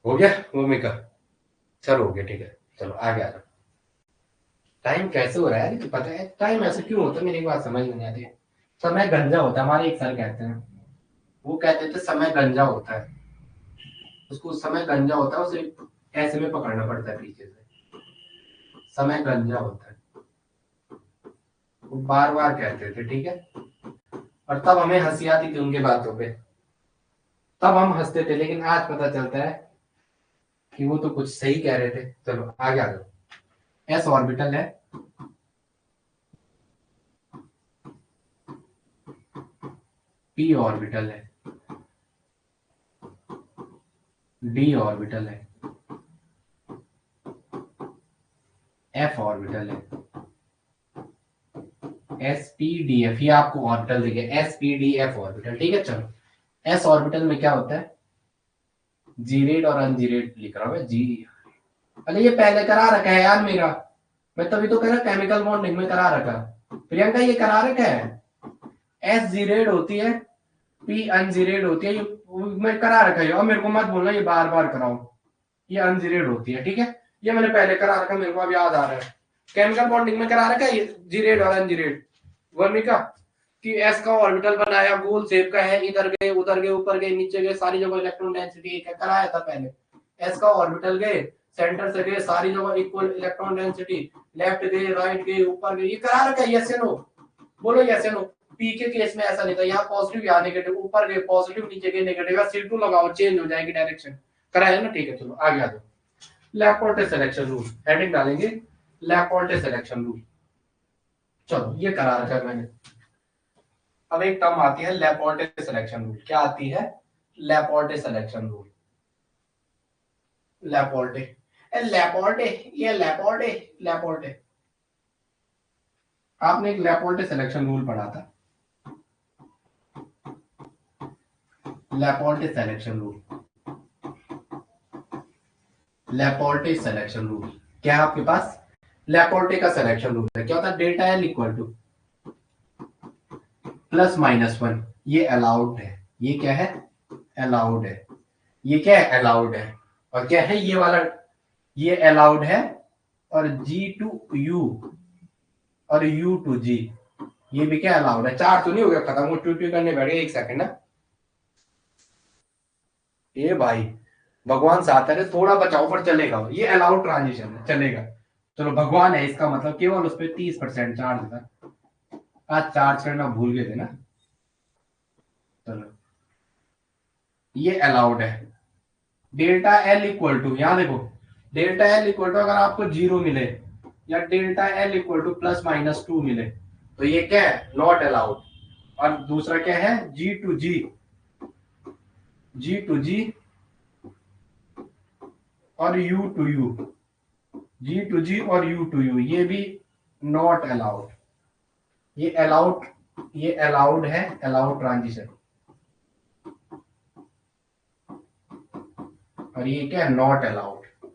हो गया भूमिका, सर हो गया, ठीक है चलो आगे आ जाओ। टाइम कैसे हो रहा है, तो पता है टाइम ऐसे क्यों होता है, मेरी बात समझ में नहीं आती है। समय गंजा होता है, हमारे एक सर कहते हैं, वो कहते थे समय गंजा होता है, उसको समय गंजा होता है, उसे ऐसे में पकड़ना पड़ता है पीछे से, समय गंजा होता है, वो बार बार कहते थे, ठीक है। और तब हमें हंसी आती थी उनके बातों पे, तब हम हंसते थे, लेकिन आज पता चलता है कि वो तो कुछ सही कह रहे थे। चलो आगे आ जाओ, एस ऑर्बिटल है, पी ऑर्बिटल है, डी ऑर्बिटल है, एफ ऑर्बिटल है, एस पी डी एफ, ये आपको ऑर्बिटल दिखे, S P D F orbital, ठीक है। चलो एस ऑर्बिटल में क्या होता है, जीरेड और अनजीरेड लिख रहा हूं मैं, जी, अरे ये पहले करा रखा है यार मेरा, मैं तभी तो कह रहा केमिकल बॉन्डिंग में करा रखा, प्रियंका ये करा रखा है, एस जीरेड होती है, पी अनजीरेड होती है, ये मैं करा रखा है, और मेरे को मत बोलना ये बार बार कराओ, ये अनजीरेड होती है, ठीक है। ये मैंने पहले करा रखा, मेरे को अब याद आ रहा है, केमिकल बॉन्डिंग में करा रखा है जीरेड और अनजीरेड, वर्मिका कि एस का ऑर्बिटल बनाया, गोल शेप का है, इधर गए उधर गए ऊपर गए नीचे गए, सारी जगह इलेक्ट्रॉन डेंसिटी एक है, कराया था पहले। एस का ऑर्बिटल गए, सेंटर से गए, सारी जगह इक्वल इलेक्ट्रॉन डेंसिटी, लेफ्ट गए राइट गए ऊपर गए, ये करा रखा है, यस या नो, बोलो यस या नो। पी के केस में ऐसा नहीं था, यहाँ पॉजिटिव यहाँ नेगेटिव, ऊपर गए पॉजिटिव नीचे गए नेगेटिव, C2 लगाओ चेंज हो जाएगी डायरेक्शन, कराया ना, ठीक है चलो आगे आ जाओ। लैपोर्टे सिलेक्शन रूल, हेडिंग डालेंगे लैपोर्टे सिलेक्शन रूल, चलो ये करा रखा है मैंने। अब एक टर्म आती है लैपोर्टे सिलेक्शन रूल, क्या आती है लैपोर्टे सिलेक्शन रूल, लैपोर्टे, लैपोर्टे, ये लैपोर्टे, लैपोर्टे, आपने एक लैपोर्टे सिलेक्शन रूल पढ़ा था, लैपोर्टे सिलेक्शन रूल, लैपोर्टे सिलेक्शन रूल क्या है आपके पास, लैपोर्टे का सिलेक्शन रूल है, क्या होता है delta L equal two plus minus 1, ये अलाउड है, ये क्या है अलाउड है, ये क्या है अलाउड है, और क्या है ये वाला, ये अलाउड है, और जी टू यू और यू टू जी, ये भी क्या अलाउड है। चार तो नहीं हो गया खत्म, वो टू टू करने बैठ गए, एक सेकंड ना, ये भाई भगवान साथ है, थोड़ा बचाओ पर चलेगा, ये अलाउड ट्रांजिशन है चलेगा। चलो भगवान है इसका मतलब, केवल उस पर 30% चार्ज था, आज चार्ज करना भूल गए थे ना, चलो ये अलाउड है। डेल्टा एल इक्वल टू, यहां देखो डेल्टा एल इक्वल टू अगर आपको 0 मिले, या delta L equal two plus minus 2 मिले, तो ये क्या है नॉट अलाउड। और दूसरा क्या है जी to ji, ji to g और u to u, g to g और यू टू यू, ये भी नॉट अलाउड। ये अलाउड है, अलाउड ट्रांजिशन, और ये क्या है, नॉट अलाउड।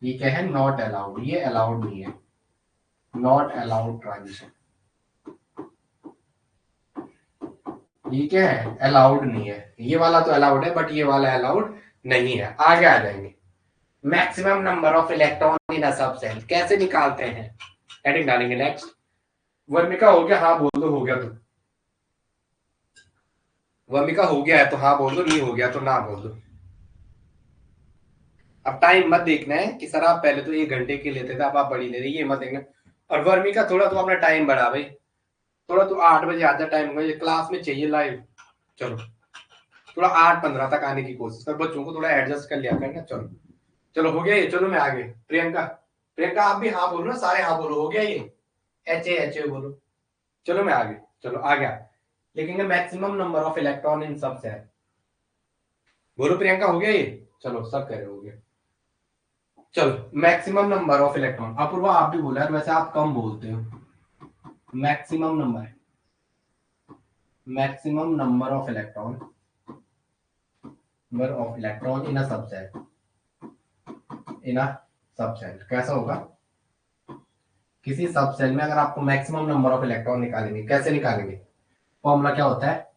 ये क्या है, नॉट अलाउड, ये अलाउड नहीं है, नॉट अलाउड ट्रांजिशन। ये क्या है, अलाउड नहीं है। ये वाला तो अलाउड है बट ये वाला अलाउड नहीं है। आगे आ जाएंगे, maximum number of electron in a subshell कैसे निकालते हैं, हेडिंग डालेंगे नेक्स्ट। वर्मिका हो गया, हाँ बोल दो, हो गया तो वर्मिका हो गया है तो हाँ बोल दो, नहीं हो गया तो ना बोल दो। अब टाइम मत देखना है कि सर आप पहले तो 1 घंटे के लेते थे, अब आप बड़ी ले रही, ये मत देखना। और वर्मिका थोड़ा तो अपना टाइम बढ़ा भाई, थोड़ा तो 8 बजे आजा, टाइम क्लास में चाहिए लाइव। चलो थोड़ा 8:15 तक आने की कोशिश कर, बच्चों को थोड़ा एडजस्ट कर लिया करना। चलो चलो हो गया ये, चलो मैं आगे। प्रियंका, प्रियंका आप भी हाँ बोलो ना, सारे हाँ बोलो, हो गया ये, एच ए बोलो। चलो मैं आगे, चलो आ गया। लिखेंगे मैक्सिमम नंबर ऑफ इलेक्ट्रॉन इन सब सेल। बोलो प्रियंका, हो गया ये, चलो सब कह रहे हो गया। चलो maximum number of electron, Apurva आप भी बोला, वैसे आप कम बोलते हो। Maximum number of electron in a subshell, कैसा होगा, किसी सबसेल में अगर आपको मैक्सिमम नंबर ऑफ इलेक्ट्रॉन निकालेंगे, कैसे निकालेंगे, फॉर्मूला क्या होता है,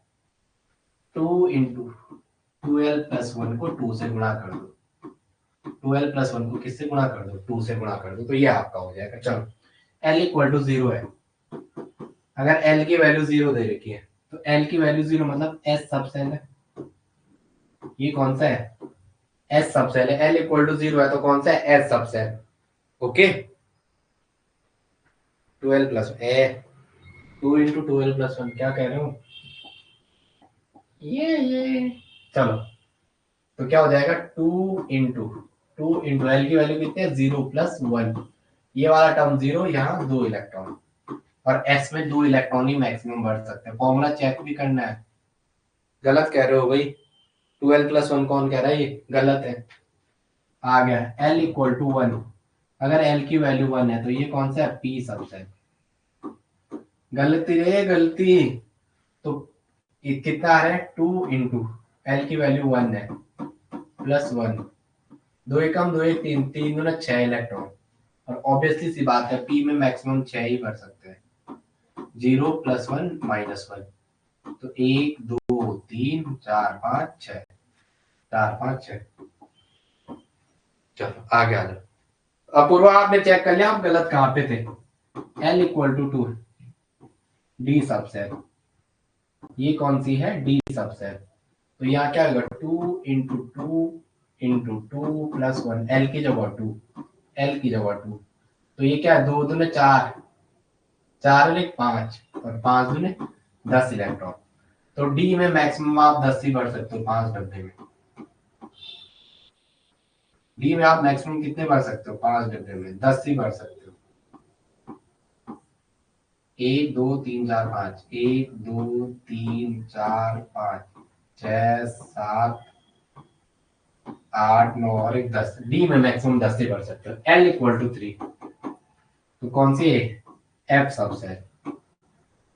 2 इंटू 12+1 को 2 से गुणा कर दो, 12+1 को किससे गुणा कर दो, 2 से गुणा कर दो, तो ये आपका हो जाएगा। चलो L इक्वल टू 0 है, अगर L की वैल्यू 0 दे रखी है तो L की वैल्यू 0 मतलब S सबसेल है। ये कौन सा है, S सबसेल है। L इक्वल टू 0 है तो कौन सा है, S सबसेल। ओके 2 इंटू 12+1 क्या कह रहे हो, ये चलो तो क्या हो जाएगा, 2 इंटू एल की वैल्यू कितनी है, 0+1, ये वाला टर्म 0, यहाँ 2 इलेक्ट्रॉन, और एस में 2 इलेक्ट्रॉन ही मैक्सिमम बढ़ सकते हैं। फॉर्मूला चेक भी करना है, गलत कह रहे हो भाई, 12+1 कौन कह रहा है, ये गलत है। आ गया L इक्वल टू 1, अगर L की वैल्यू 1 है तो ये कौन सा है, P सबसेल। गलती रे गलती, तो कितना है, 2 इंटू एल की वैल्यू 1 है +1, 2 एकम 2 एक 3, 3 दूना 6 इलेक्ट्रॉन, और ऑब्वियसली सी बात है पी में मैक्सिमम 6 ही भर सकते हैं, 0+1 -1, तो 1 2 3 4 5 6, 4 5 6। चलो आगे आ जाओ। अपूर्वा आपने चेक कर लिया आप गलत कहाँ पे थे, L equal to 2 d subshell, ये कौन सी है, डी सबसेल, तो यहाँ क्या होगा, 2 इंटू 2+1, L की जगह 2, L की जगह 2, तो ये क्या है, 2 दूने 4, 4 एक 5, और 5 दूने 10 इलेक्ट्रॉन, तो डी में मैक्सिमम आप 10 ही भर सकते हो 5 डब्बे में। डी में आप मैक्सिमम कितने भर सकते हो, 5 डब्बे में 10 ही भर सकते हो। 1 2 3 4 5, 1 2 3 4 5 6 7 8 9 और एक 10, डी में मैक्सिमम 10 ही भर सकते हो। L इक्वल टू 3, तो कौन सी है, F सबसेल,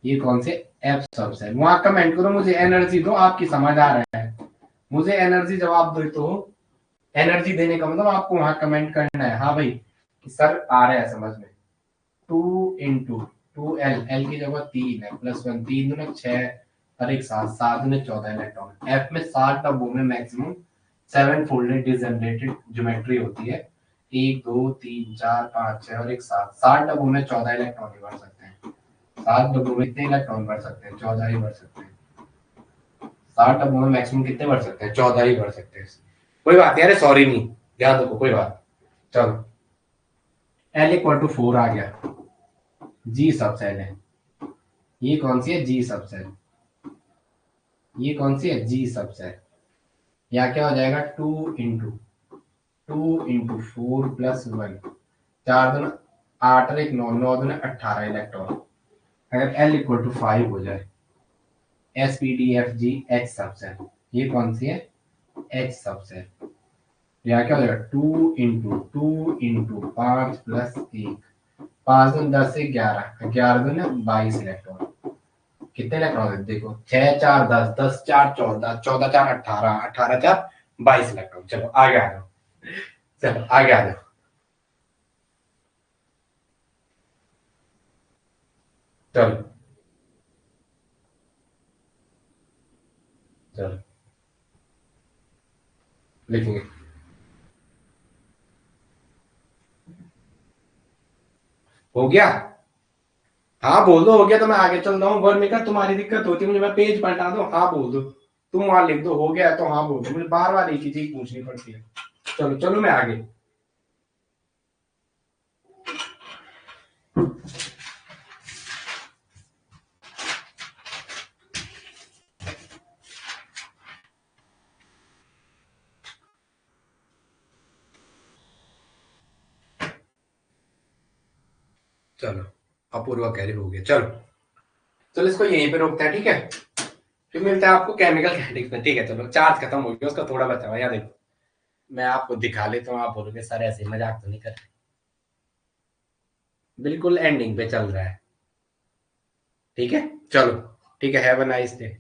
ये कौन से, F सबसेल। वहां कमेंट करो, मुझे एनर्जी दो, आपकी समझ आ रहा है, मुझे एनर्जी जवाब दो, तो एनर्जी देने का मतलब आपको वहां कमेंट करना है, हाँ भाई कि सर आ रहा है समझ में। 2 इंटू 2L की जगह 3 है +1, 3 दूने 6 और एक 7, 7 दूने 14 इलेक्ट्रॉन। F में 7 डब्बों में मैक्सिमम 7 फोल्डेड डिसजेनरेटेड ज्योमेट्री होती है, 1 2 3 4 5 6 और एक 7, 7 डब्बों में 14 इलेक्ट्रॉन ही भर सकते हैं। 7 डब्बों में कितने इलेक्ट्रॉन भर सकते हैं, 14 ही भर सकते हैं। 7 डब्बों में मैक्सिमम कितने भर सकते हैं, 14 ही भर सकते हैं। कोई बात नहीं, अरे सॉरी नहीं, ध्यान रखो, कोई बात। चलो L इक्वल टू 4 आ गया, जी सबसेल है, ये कौन सी है, जी सबसेल, ये कौन सी है, जी सबसेल। यहाँ क्या हो जाएगा, 2 इंटू 4+1, 4 दूना 8 और एक 9, 9 दूना 18 इलेक्ट्रॉन। अगर L इक्वल टू 5 हो जाए, SPDFG H सबसेल, ये कौन सी है, H सबसेल। यहाँ क्या हो जाएगा, 2 इंटू 5+1, 5 दून 10 से 11, 11 दून 22 इलेक्ट्रॉन। कितने इलेक्ट्रॉन है देखो, 6 4 10, 10 4 14, 14 4 18, 18 4 22 लग रहा हूँ। चलो आगे आ जाओ, चलो आगे आ जाओ। चलो चलो लिखेंगे। हो गया? हाँ बोल दो हो गया तो मैं आगे चल रहा हूँ। वर्ड मेकर तुम्हारी दिक्कत होती है मुझे, मैं पेज पलटा दो, हाँ बोल दो। तुम वहां लिख दो हो गया तो हाँ बोल दो, मुझे बार बार एक ही चीज पूछनी पड़ती है। चलो चलो मैं आगे। चलो अपूर्वा कह रही हो गया। चलो चलो इसको यहीं पे रोकते हैं, ठीक है? फिर मिलता है आपको केमिकल कैटेगरी में, ठीक है? चलो चार्ज खत्म हो गया, उसका थोड़ा बचा हुआ, यहाँ देखो मैं आपको दिखा लेता हूँ, आप बोलोगे सर ऐसे मजाक तो नहीं कर रहे। बिल्कुल एंडिंग पे चल रहा है, ठीक है? चलो ठीक है, हैव अ नाइस डे।